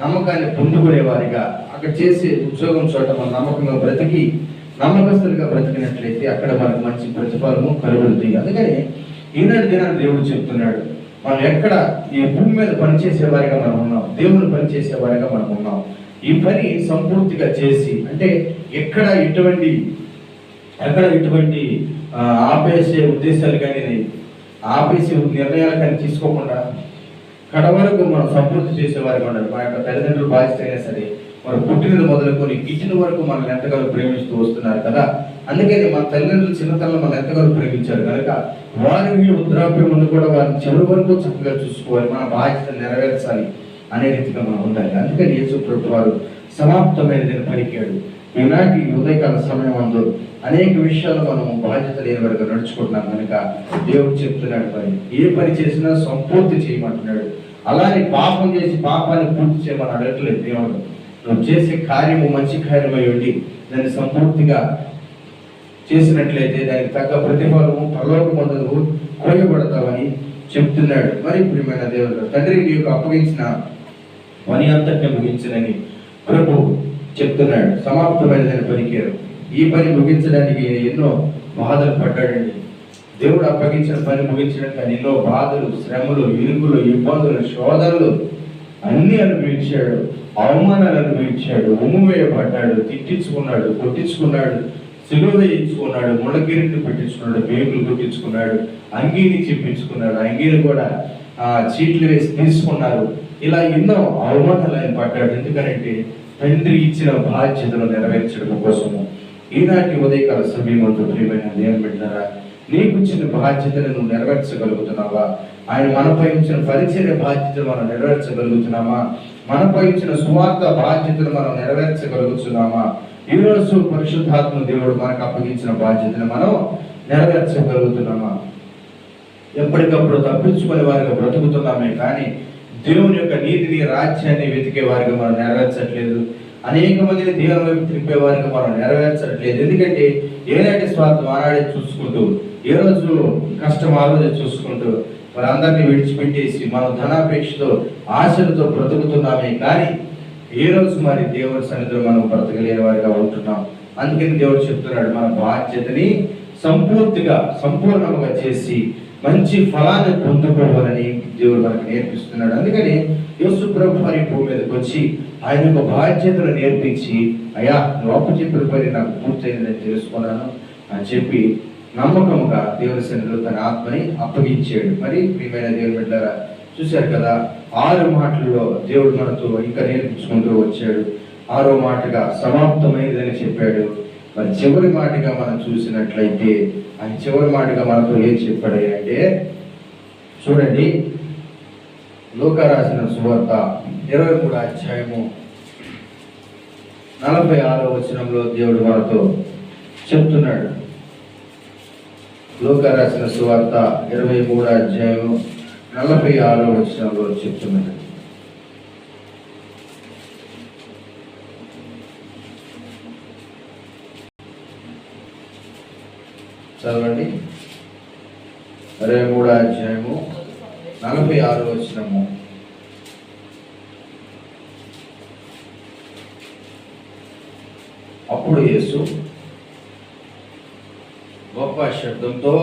నమ్మకాన్ని పొందుకునే వారిగా అక్కడ చేసే ఉద్యోగం చోట మనం నమ్మకంగా బ్రతికి నమ్మకస్తులుగా బ్రతికినట్లయితే అక్కడ మనకు మంచి ప్రతిఫలము కలుగుతుంది. అందుకని ఈనాటి దినాన్ని దేవుడు చెప్తున్నాడు, మనం ఎక్కడ ఈ భూమి మీద పనిచేసే వారిగా మనం ఉన్నాం, దేవుని పనిచేసే వారిగా మనం ఉన్నాం. ఈ పని సంపూర్తిగా చేసి, అంటే ఎక్కడ ఎటువంటి ఆపేసే ఉద్దేశాలు కానీ ఆపేసే నిర్ణయాలు కానీ తీసుకోకుండా కడ వరకు మనం సంపూర్తి చేసేవారిగా ఉండాలి. మా యొక్క తల్లిదండ్రులు బాధ్యత అయినా సరే మన పుట్టినది మొదలుకొని గిట్టిన వరకు మనల్ని ఎంతగానో ప్రేమిస్తూ వస్తున్నారు కదా. అందుకని మన తల్లిదండ్రులు చిన్నతనంలో మనం ఎంతగానో ప్రేమించారు కనుక వారికి వృద్ధాప్యం ముందు కూడా వారిని చివరి వరకు చక్కగా చూసుకోవాలి, మన బాధ్యత నెరవేర్చాలి అనే రీతిగా మనం ఉండాలి. అందుకని యేసు ప్రభువు వారు సమాప్తమైనదని పలికాడు. ఈనాటి ఉదయకాల సమయం అందు అనేక విషయాలు మనం బాధ్యత లేని వరకు నడుచుకుంటున్నాం కనుక దేవుడు చెప్తున్నాడు, పని ఏ పని చేసినా సంపూర్తి చేయమంటున్నాడు. అలానే పాపం చేసి పాపాన్ని పూర్తి చేయమని అడగట్లేదు దేవుడు. నువ్వు చేసే కార్యము మంచి కార్యమై ఉండి దాన్ని సంపూర్తిగా చేసినట్లయితే దానికి తగ్గ ప్రతిఫలము పరలోకమందు నువ్వు కోయబడతావని చెప్తున్నాడు. మరి ప్రియమైన దేవుడు తండ్రి నీకు అప్పగించిన పని అంతటిని ముగించనని ప్రభు చెప్తున్నాడు. సమాప్తమైనదని పలికారు. ఈ పని ముగించడానికి ఎన్నో బాధలు పడ్డాడండి. దేవుడు అప్పగించిన పని ముగించడానికి ఎన్నో బాధలు, శ్రమలు, ఇరుకులు, ఇబ్బందులు, శోధనలు అన్ని అనుభవించాడు. అవమానాలు అనుభవించాడు, ఉమ్ము వేయబడ్డాడు, తిట్టించుకున్నాడు, కొట్టించుకున్నాడు, సిలువ వేయించుకున్నాడు, ముళ్ళగిరిని పెట్టించుకున్నాడు, మేకులు కొట్టించుకున్నాడు, అంగీని చెప్పించుకున్నాడు, అంగీని కూడా చీట్లు వేసి తీసుకున్నారు. ఇలా ఎన్నో అవమానాలు ఆయన పడ్డాడు. ఎందుకంటే తండ్రి ఇచ్చిన బాధ్యతను నెరవేర్చడం కోసము. ఈనాటి ఉదయకాల సమయమందు ప్రియమైన దేవుని బిడ్డలారా, నీకు ఇచ్చిన బాధ్యతను నువ్వు నెరవేర్చగలుగుతున్నావా? ఆయన మనపై ఇచ్చిన పరిచర్య బాధ్యతను మనం నెరవేర్చగలుగుతున్నామా? మనపై ఇచ్చిన సువార్త బాధ్యతను మనం నెరవేర్చగలుగుతున్నామా? ఈరోజు పరిశుద్ధాత్మ దేవుడు మనకు అప్పగించిన బాధ్యతను మనం నెరవేర్చగలుగుతున్నామా? ఎప్పటికప్పుడు తప్పించుకునే వారిగా బ్రతుకుతున్నామే కానీ దేవుని యొక్క నీతిని, రాజ్యాన్ని వెతికే వారిగా మనం నెరవేర్చట్లేదు. అనేక మందిని దేవుని వైపు తిప్పే వారిగా మనం నెరవేర్చట్లేదు. ఎందుకంటే ఏనాటి స్వార్థం ఆనాడే చూసుకుంటూ, ఏ రోజు కష్టం ఆ రోజే చూసుకుంటూ వారందరినీ విడిచిపెట్టేసి మనం ధనాపేక్షతో, ఆశలతో బ్రతుకుతున్నామే కానీ ఏ రోజు మరి దేవుడి సన్నిధిలో మనం బ్రతకలేని వారిగా ఉంటున్నాం. అందుకని దేవుడు చెప్తున్నాడు, మన బాధ్యతని సంపూర్ణంగా చేసి మంచి ఫలాన్ని పొందుకోవాలని దేవుడు మనకు నేర్పిస్తున్నాడు. అందుకని యేసు ప్రభు వారి భూమి మీదకి వచ్చి ఆయన యొక్క బాధ్యతను నేర్పించి, అయ్యా నువ్వు అప్పు చెప్పిన పని నాకు పూర్తయిందని తెలుసుకున్నాను అని చెప్పి నమ్మకంగా దేవుని సన్నిధిలో తన ఆత్మని అప్పగించాడు. మరి ప్రియమైన దేవుని బిడ్డలారా, చూశారు కదా 6 మాటల్లో దేవుడు మనతో ఇంకా నేర్పించుకుంటూ వచ్చాడు. 6వ మాటగా సమాప్తమైనదని చెప్పాడు. మరి చివరి మాటగా మనం చూసినట్లయితే ఆయన చివరి మాటగా మనతో ఏం చెప్పాడు అంటే, చూడండి లూకా రాసిన సువార్త 23వ అధ్యాయము 46వ వచనంలో దేవుడు మనతో చెప్తున్నాడు. లూకా రాసిన సువార్త 23వ అధ్యాయము 46వ వచనంలో చెప్తున్నాడు. చదవండి. 23వ అధ్యాయము 46వ వచనము. అప్పుడు యేసు గొప్ప శబ్దంతో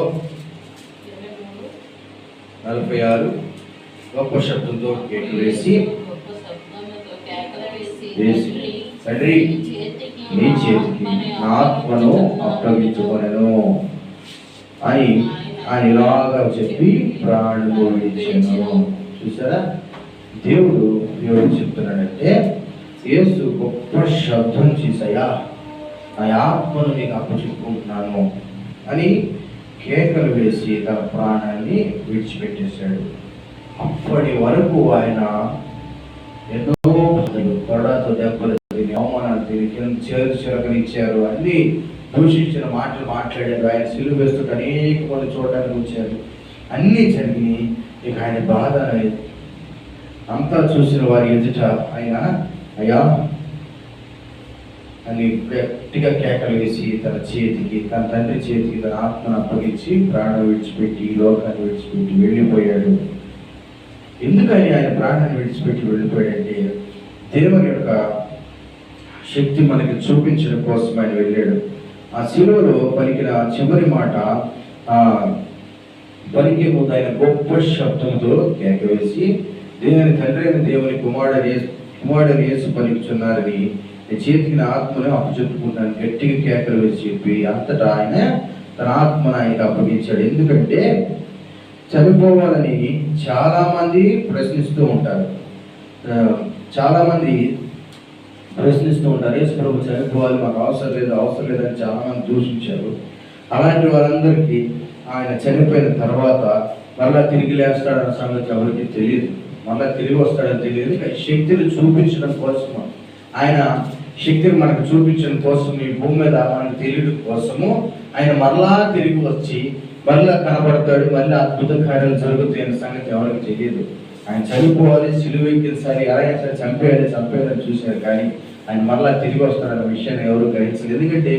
46 గొప్ప శబ్దంతో కేకలు వేసి, తండ్రి నీ చేతికి నా ఆత్మను అప్పగించుకొనెను అని ఆయన ఇలాగా చెప్పి ప్రాణము విడిచెను. చూసారా, దేవుడు చెప్తున్నాడంటే యేసు గొప్ప శబ్దం చేసయ్యా నా ఆత్మను నీకు అప్పచెప్పుకుంటున్నాను అని కేకలు వేసి తన ప్రాణాన్ని విడిచిపెట్టేశాడు. అప్పటి వరకు ఆయన ఎన్నో తొడతో దెబ్బలు తిని, అవమానాలు తిని, చిలకనిచ్చారు, అన్ని దూషించిన మాటలు మాట్లాడారు. ఆయన సిలువ వేస్తుంటే అనేక మంది చూడడానికి వచ్చారు. అన్నీ జరిగినాయి. ఇక ఆయన బాధ అంతా చూసిన వారి ఎదుట ఆయన, అయ్యా అని గట్టిగా కేకలు వేసి తన తండ్రి చేతికి తన ఆత్మను అప్పగించి ప్రాణం విడిచిపెట్టి ఈ లోకాన్ని విడిచిపెట్టి వెళ్ళిపోయాడు. ఎందుకని ఆయన ప్రాణాన్ని విడిచిపెట్టి వెళ్ళిపోయాడంటే దేవుని యొక్క శక్తి మనకి చూపించడం కోసం ఆయన వెళ్ళాడు. ఆ శిలువలో పలికిన చివరి మాట పలికే ముందు ఆయన గొప్ప శబ్దంతో కేక వేసి దేవుని తండ్రి అయిన దేవుని కుమారుడు యేసు పలుకుచున్నారని చేతికి నా ఆత్మను అప్పచెప్పుకుంటాను గట్టిగా కేకలు వేసి చెప్పి అంతటా ఆయన తన ఆత్మను ఆయనకు అప్పగించాడు. ఎందుకంటే చనిపోవాలని చాలా మంది ప్రశ్నిస్తూ ఉంటారు. యేసు ప్రభు చనిపోవాలి, మాకు అవసరం లేదని చాలా మంది దూషించారు. అలాంటి వాళ్ళందరికీ ఆయన చనిపోయిన తర్వాత మళ్ళా తిరిగి లేస్తాడన్న సంగతి ఎవరికి తెలియదు, మళ్ళా తిరిగి వస్తాడని తెలియదు. శక్తిని చూపించడం కోసము, ఆయన శక్తిని మనకు చూపించడం కోసం, ఈ భూమి మీద మనకు తెలియడం కోసము ఆయన మరలా తిరిగి వచ్చి మళ్ళా కనబడతాడు, మళ్ళీ అద్భుత కార్యాలు జరుగుతాయి అనే సంగతి ఎవరికి తెలియదు. ఆయన చనిపోవాలి, సిలువెక్కించాలి, అలా చంపేయాలని చూశారు, కానీ ఆయన మళ్ళా తిరిగి వస్తాడన్న విషయాన్ని ఎవరు గ్రహించలేదు. ఎందుకంటే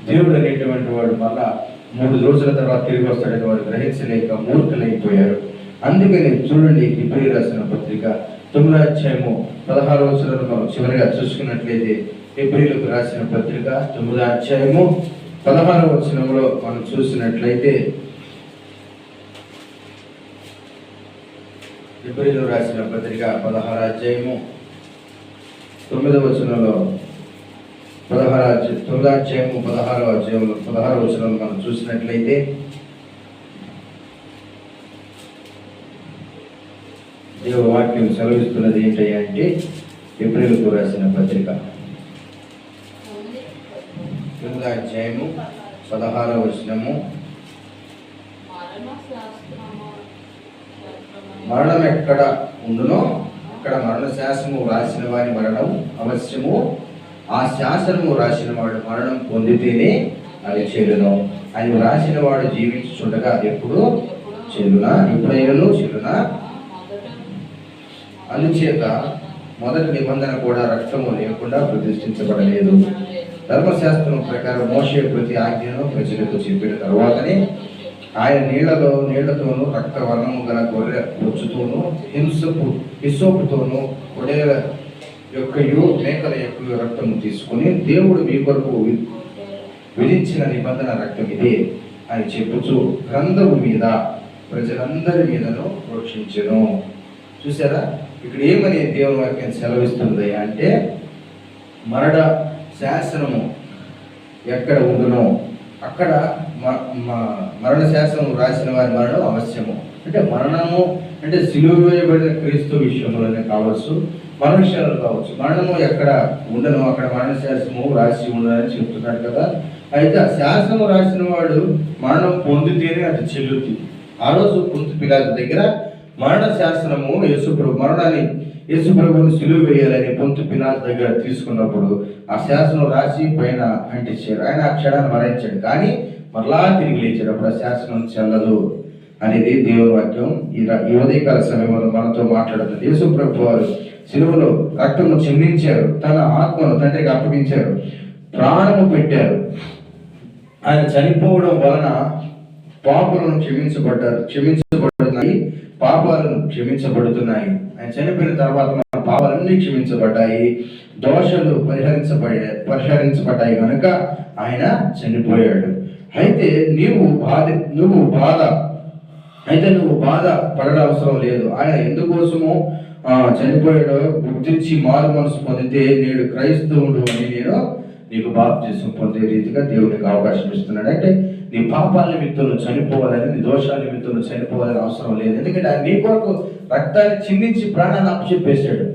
దేవుడు అనేటువంటి వాడు మళ్ళా 3 రోజుల తర్వాత తిరిగి వస్తాడని వాడు గ్రహించలేక మూర్ఖులైపోయారు. అందుకని చూడండి, హెబ్రీయులకు రాసిన పత్రిక 9వ అధ్యాయము 16వ వచనాన్ని మనం చివరిగా చూసుకున్నట్లయితే, హెబ్రీయులకు రాసిన పత్రిక 9వ అధ్యాయము 16వ వచనంలో మనం చూసినట్లయితే, హెబ్రీయులకు రాసిన పత్రిక 16వ అధ్యాయము 9వ వచనంలో 9వ అధ్యాయము 16వ వచనంలో మనం చూసినట్లయితే, దేవ వాక్యం సెలవిస్తున్నది ఏంటంటే, హెబ్రీయులకు రాసిన పత్రిక 9వ అధ్యాయము 16వ వచనము, మరణం ఎక్కడ ఉండునో అక్కడ మరణ శాసనము రాసిన వారి మరణం అవశ్యము, ఆ శాసనము రాసిన వాడు మరణం పొందితేనే అది చెల్లును. ఆయన రాసిన వాడు జీవించుండగా అది ఎప్పుడు చెల్లునా, ఎప్పుడైనా చెల్లునా. అందుచేత మొదటి నిబంధన కూడా రక్తము లేకుండా ప్రతిష్ఠించబడలేదు. ధర్మశాస్త్రం ప్రకారం మోషే ప్రతి ఆజ్ఞను ప్రజలకు చెప్పిన తర్వాతనే ఆయన నీళ్లతోనూ రక్త వర్ణము గల గొర్రె బొచ్చుతోనూ హిస్సోపుతోనూ గొర్రెల యొక్కయు మేకల యొక్క రక్తము తీసుకుని దేవుడు మీ కొరకు విధించిన నిబంధన రక్తం ఇదే అని చెప్పుచు గ్రంథము మీద ప్రజలందరి మీదను ప్రోక్షించెను. చూసారా, ఇక్కడ ఏమని దేవుని వాక్యం సెలవిస్తుంది అంటే, మరణ శాసనము ఎక్కడ ఉండునో అక్కడ మరణ శాసనం రాసిన వారి మరణం అవశ్యము. అంటే మరణము అంటే సిలువ వేయబడిన క్రీస్తు విషయంలోనే కావచ్చు, మరణ విషయాలు కావచ్చు. మరణము ఎక్కడ ఉండను అక్కడ మరణ శాసనము రాసి ఉండదని చెప్తున్నాడు కదా. అయితే ఆ శాసనము రాసిన వాడు మరణం పొందితేనే అది చెల్లుతుంది. ఆ రోజు పొంతు పిలాతు దగ్గర మరణ శాసనము యేసుప్రభుని సిలువ వేయాలని పొంతు పిలాతు దగ్గర తీసుకున్నప్పుడు ఆ శాసనం రాసి పైన అంటించారు. ఆయన ఆ క్షణాన్ని మరణించాడు, కానీ మరలా తిరిగి లేచాడు. అప్పుడు ఆ శాసనం చెల్లదు అనేది దేవుని వాక్యం ఈ ఉదయకాల సమయంలో మనతో మాట్లాడుతుంది. యేసుప్రభు వారు సిలువలో రక్తము చిందించారు, తన ఆత్మను తండ్రికి అప్పగించారు, ప్రాణము పెట్టారు. ఆయన చనిపోవడం వలన పాపులను పాపాలను క్షమించబడుతున్నాయి. ఆయన చనిపోయిన తర్వాత మన పాపాలన్నీ క్షమించబడ్డాయి, దోషాలు పరిహరించబడ్డాయి కనుక ఆయన చనిపోయాడు. అయితే నువ్వు బాధ పడడం అవసరం లేదు. ఆయన ఎందుకోసము చనిపోయాడో గుర్తించి మారు మనసు పొందితే నేడు క్రైస్తవుడు అని నేను నీకు బాప్తిసం పొందే రీతిగా దేవునికి అవకాశం ఇస్తున్నాడు. అంటే నీ పాపాల నిమిత్తం చనిపోవాలని, నీ దోషాల నిమిత్తం చనిపోవాలని అవసరం లేదు. ఎందుకంటే ఆయన నీ కొరకు రక్తాన్ని చిందించి ప్రాణాన్ని అప్పచెప్పేశాడు.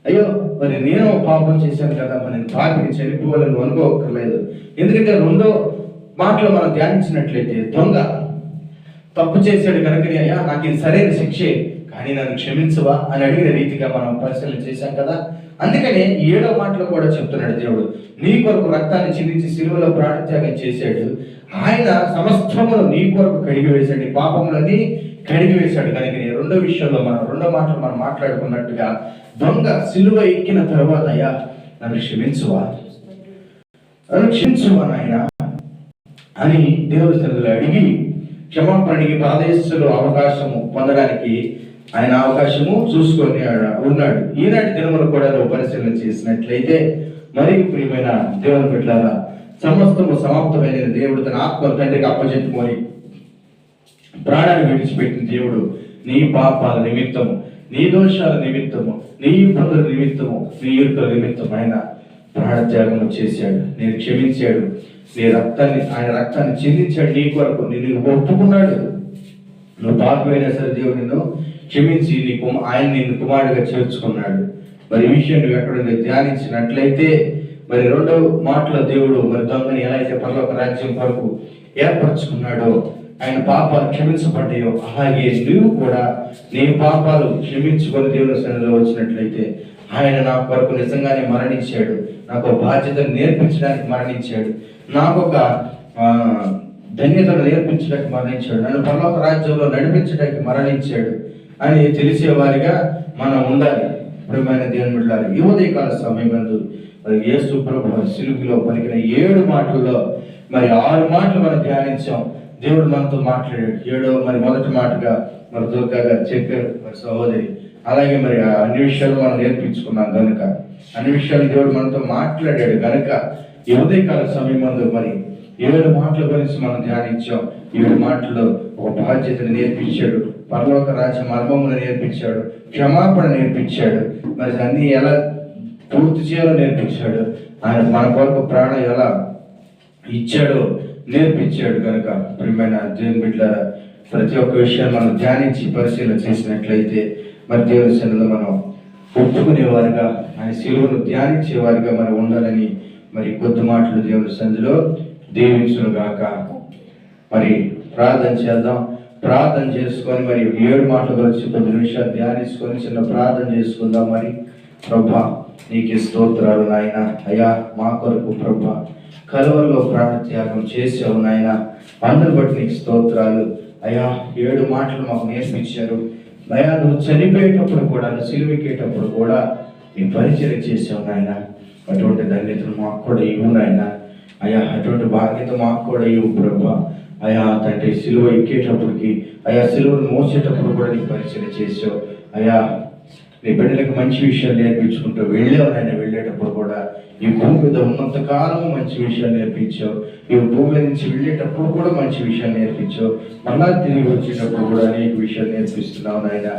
అయ్యో మరి నేను పాపం చేశాను కదా, మరి నేను పాపిని చనిపోవాలని అనుకోకర్లేదు. ఎందుకంటే 2వ మాటలో మనం ధ్యానించినట్లయితే, దొంగ తప్పు చేశాడు కనుక అయ్యా నాకు ఇది సరైన శిక్షే, కానీ నన్ను క్షమించవా అని అడిగిన రీతిగా మనం పరిశీలన చేశాం కదా. అందుకనే 7వ మాటలో కూడా చెప్తున్నాడు, దేవుడు నీ కొరకు రక్తాన్ని చిందించి సిలువలో ప్రాణత్యాగం చేశాడు. ఆయన సమస్తమును నీ కొరకు కడిగి వేశాడు, నీ పాపములన్నీ కడిగి వేశాడు. కనుక 2వ విషయంలో 2వ మాటలు మనం మాట్లాడుకున్నట్టుగా, దొంగ సిలువ ఎక్కిన తర్వాత అయ్యా నన్ను క్షమించువా, నన్ను క్షమించువా నాయన అని దేవుడి సన్నిధిలో అడిగి క్షమాపణకి పరదేశంలో అవకాశము పొందడానికి ఆయన అవకాశము చూసుకొని ఉన్నాడు. ఈనాటి దినములు కూడా నువ్వు పరిశీలన చేసినట్లయితే మరి ప్రియమైన దేవుని బిడ్డలారా, సమస్తము సమాప్తమైన దేవుడు తన ఆత్మ తండ్రికి అప్పచెప్పుకొని ప్రాణాన్ని విడిచిపెట్టిన దేవుడు నీ పాపాల నిమిత్తము, నీ దోషాల నిమిత్తము, నీ ఇబ్బందుల నిమిత్తము, నీ ఇరుకుల నిమిత్తం ఆయన ప్రాణత్యాగం చేశాడు. నేను క్షమించాడు, ఆయన రక్తాన్ని చెందించాడు నీ కొరకు. నేను ఒప్పుకున్నాడు. నువ్వు పాపమైనా సరే దేవుడు నిన్ను క్షమించి ఆయన నిన్ను కుమారుడిగా చేర్చుకున్నాడు. మరి ఈ విషయం నువ్వు ఎక్కడ ధ్యానించినట్లయితే మరి రెండవ మాటలో దేవుడు మరి దొంగని ఎలా అయితే పరలోక రాజ్యం కొరకు ఏర్పరచుకున్నాడో, ఆయన పాపాలు క్షమించబడ్డాయో, అలాగే నువ్వు కూడా నీ పాపాలు క్షమించుకొని దేవుని సన్నిధిలో వచ్చినట్లయితే ఆయన నా కొరకు నిజంగానే మరణించాడు, నాకు బాధ్యతను నేర్పించడానికి మరణించాడు, నాకు ఒక ధన్యతను నేర్పించడానికి మరణించాడు, నన్ను పరలోక రాజ్యంలో నడిపించడానికి మరణించాడు అని తెలిసేవారిగా మనం ఉండాలి. ప్రియమైన దేవుని బిడ్డలారా, ఈ ఉదయకాల సమయమందు మరి యేసు ప్రభువు సిలువలో పలికిన 7 మాటల్లో మరి 6 మాటలు మనం ధ్యానించాం. దేవుడు మనతో మాట్లాడాడు. 7వ మరి మొదటి మాటగా మరి దుర్గా గారు చెప్పారు, మరి సహోదరి. అలాగే మరి అన్ని విషయాలు మనం నేర్పించుకున్నాం కనుక, అన్ని విషయాలు దేవుడు మనతో మాట్లాడాడు కనుక ఈ ఉదయకాల సమయమందు మరి 7 మాటల గురించి మనం ధ్యానించాం. 7 మాటల్లో ఒక బాధ్యతను నేర్పించాడు, పరలోక రాజ్య మర్మమును నేర్పించాడు, క్షమాపణ నేర్పించాడు, మరి అన్ని ఎలా పూర్తి చేయాలో నేర్పించాడు, ఆయన మన కొరకు ప్రాణం ఎలా ఇచ్చాడో నేర్పించాడు. కనుక ప్రియమైన దేవుని బిడ్డలారా, ప్రతి ఒక్క విషయాన్ని మనం ధ్యానించి పరిశీలన చేసినట్లయితే మరి దేవుని సన్నిధిలో మనం ఒప్పుకునేవారుగా, ఆయన శిలువను ధ్యానించేవారుగా మనం ఉండాలని మరి కొద్ది మాటలు దేవుని సన్నిధిలో దీవించును గాక. మరి ప్రార్థన చేద్దాం. ప్రార్థన చేసుకొని మరి 7 మాటల గురించి కొద్ది నిమిషాలు ధ్యానించుకొని చిన్న ప్రార్థన చేసుకుందాం. మరి ప్రభా నీకే స్తోత్రాలు నాయన. అయ్యా మా కొరకు ప్రభా కలువరిలో ప్రాణత్యాగం చేసావు నాయన, అందరి బట్టి నీకు స్తోత్రాలు. అయ్యా 7 మాటలు మాకు నేర్పించారు. అయ్యా నువ్వు చనిపోయేటప్పుడు కూడా, నువ్వు సిలువెక్కేటప్పుడు కూడా నీ పరిచయం చేసావు నాయన. అటువంటి ధన్యతను మాకు కూడా ఇవ్వు నాయన. అయ్యా అటువంటి బాధ్యత మాకు కూడా ఇవ్వు ప్రభా. అయ్యా తండ్రి సిలువ ఎక్కేటప్పటికి, అయ్యా సిలువను మోసేటప్పుడు కూడా నీకు పరిచయం చేసావు. అయ్యా నీ బిడ్డలకు మంచి విషయాలు నేర్పించుకుంటూ వెళ్ళావు నాయన. వెళ్ళేటప్పుడు కూడా ఈ భూమి మీద ఉన్నంత కాలం మంచి విషయాలు నేర్పించావు. ఈ భూమి నుంచి వెళ్ళేటప్పుడు కూడా మంచి విషయాలు నేర్పించావు. మళ్ళా తిరిగి వచ్చేటప్పుడు కూడా అనేక విషయాలు నేర్పిస్తున్నావు నాయన.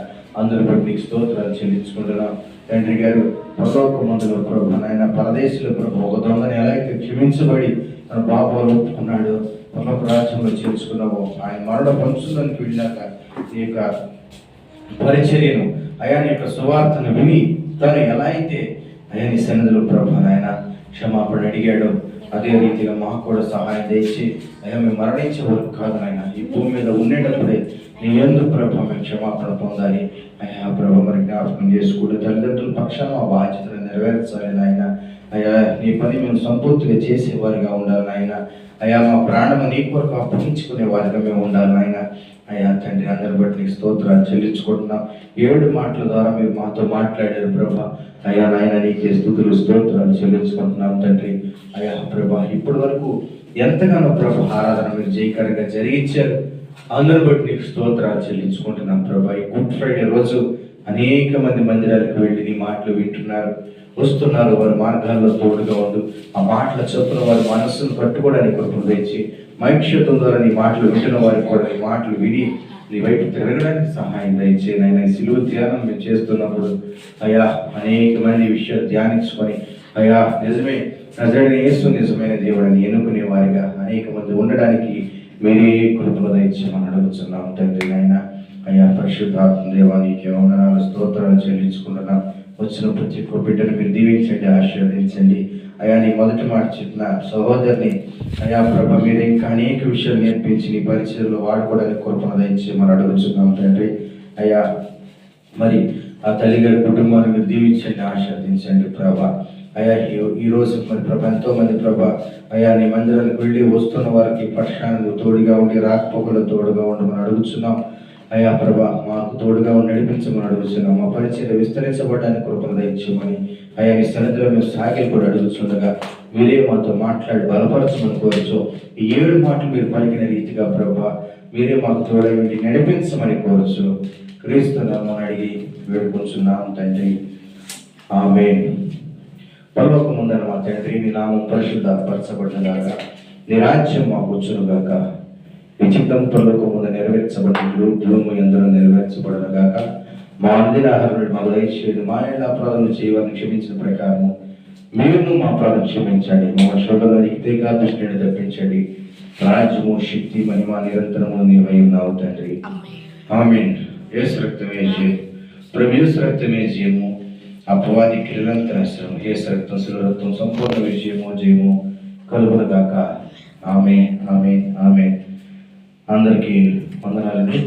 అందరి బట్టి నీకు స్తోత్రాలు చెల్లించుకుంటున్నాం. తండ్రి గారు పరలోక మందులో ప్రభు నాయన, పరదేశంలో ప్రభు ఒక దొంగని ఎలా అయితే క్షమించబడి తన పాపాలు ఒప్పుకున్నాడు, పరలోక రాజ్యంలో చేర్చుకున్నావు. ఆయన మరణ పంచుదానికి వెళ్ళాక నీ యొక్క పరిచర్యను, అయా నీ యొక్క సువార్తను విని తను ఎలా అయితే అయా నీ సన్నిధిలో ప్రభు నాయన క్షమాపణ అడిగాడు, అదే రీతిగా మాకు కూడా సహాయం చేసి అయ్యా మేము మరణించే వరకు కాదు నాయన, ఈ భూమి మీద ఉండేటప్పుడే నీ యందు ప్రభు మేము క్షమాపణ పొందాలి. అయ్యా ప్రభు మరి జ్ఞాపకం చేసుకుంటూ తల్లిదండ్రుల పక్షాన మా బాధ్యతను నెరవేర్చాలి నాయన. అయ్యా నీ పని మేము సంపూర్తిగా చేసేవారిగా ఉండాలి నాయన. అయ్యా మా ప్రాణము నీ కొరకు అప్పగించుకునే వారిగా మేము ఉండాలి నాయన. అయ్యా తండ్రి అందరి బట్టి నీకు స్తోత్రాలు చెల్లించుకుంటున్నాం. 7 మాటల ద్వారా మీరు మాతో మాట్లాడారు ప్రభా. అయ్యా నాయన నీకే స్తుతులు స్తోత్రాలు చెల్లించుకుంటున్నాం తండ్రి. అయ్యా ప్రభా ఇప్పటి వరకు ఎంతగానో ప్రభా ఆరాధన మీరు జయకరంగా జరిగించారు. అందరి బట్టి నీకు స్తోత్రాలు చెల్లించుకుంటున్నాం ప్రభా. ఈ గుడ్ ఫ్రైడే రోజు అనేక మంది మందిరాలకు వెళ్ళి నీ మాటలు వింటున్నారు, వస్తున్నారు. వారి మార్గాల్లో తోడుగా ఉండు. ఆ మాటల చొప్పున వారి మనస్సును పట్టుకోవడానికి కృపను తెచ్చి మైక్షత్వం ద్వారా నీ మాటలు వింటున్న వారికి కూడా నీ మాటలు విని నీ వైపు తిరగడానికి సహాయం దయచేయండి. ఆయన సిలువ ధ్యానం మేము చేస్తున్నప్పుడు అయ్యా అనేక మంది విషయాలు ధ్యానించుకొని అయ్యా నిజమే నజరేయుడైన యేసు నిజమైన దేవుడని ఎన్నుకునే వారిగా అనేక మంది ఉండడానికి మీరే కృపను దయచేయమని అడుగుతున్నాం తండ్రి. ఆయన అయ్యా పరిశుద్ధాత్మ దేవానికి వందనాలు స్తోత్రాలు చెల్లించుకుంటున్నాం. వచ్చిన ప్రతి ఒక్క బిడ్డను మీరు దీవించండి, ఆశీర్వదించండి. అయ్యా నీ మొదటి మాట చెప్పిన సహోదరిని అయ్యా ప్రభ మీరు ఇంకా అనేక విషయాలు నేర్పించి నీ పరిచయంలో వాడుకోవడానికి కృపను దయచేయమని అడుగుతున్నాం తండ్రి. అయ్యా మరి ఆ తల్లిగారి కుటుంబాన్ని మీరు దీవించండి, ఆశీర్వదించండి ప్రభా. అయ్యా ఈరోజు మరి ప్రభ ఎంతో మంది ప్రభ అయ్యా నీ మందిరానికి వెళ్ళి వస్తున్న వారికి పక్షాన్ని తోడుగా ఉండి రాకపోకలు తోడుగా ఉండమని అడుగుతున్నాం. అయ్యా ప్రభా మాకు తోడుగా నడిపించమని అడుగుతున్నాం. మా పరిచయం విస్తరించబడడానికి కృపను దయచేయమని అయ్యా నీ సన్నిధిలో మేము సాగిలు కూడా అడుగుతుండగా మీరే మాతో మాట్లాడి బలపరచమని కోరుచు ఈ 7 మాటలు మీరు పలికిన రీతిగా ప్రభా మీరే మాకు తోడై నడిపించమని కోరుచు క్రీస్తు నామమున అడిగి వేడుకొంచున్నాం తండ్రి, ఆమేన్. పరలోకమందున్న మా తండ్రి, నీ నామం పరిశుద్ధపరచబడునుగాక, నీ రాజ్యం మాకు వచ్చునుగాక, నీ చిత్తం పరలోకమందు నెరవేర్చబడినట్లు భూమి యందున నెరవేర్చబడునుగాక. మా అందిన ఆహారం మాకు దయచేయండి, మా యొక్క అపరాధములు చేయవారిని క్షమించిన ప్రకారము మీరు మా అపరాధం క్షమించండి, మమ్మల్ని శోధనలోకి తేగా దృష్టిని తప్పించండి. రాజ్యము శక్తి మహిమ నిరంతరము నీవై ఉన్నావు తండ్రి, ఆమేన్. యేసు రక్తమే జయం, ప్రభు యేసు రక్తమే జయము, అపవాది క్రియలంత నాశనం. యేసు రక్తం శిలువ రక్తం సంపూర్ణ విజయము జయము కలుగునుగాక. ఆమేన్, ఆమేన్, ఆమేన్. అందరికీ వందనాలండి.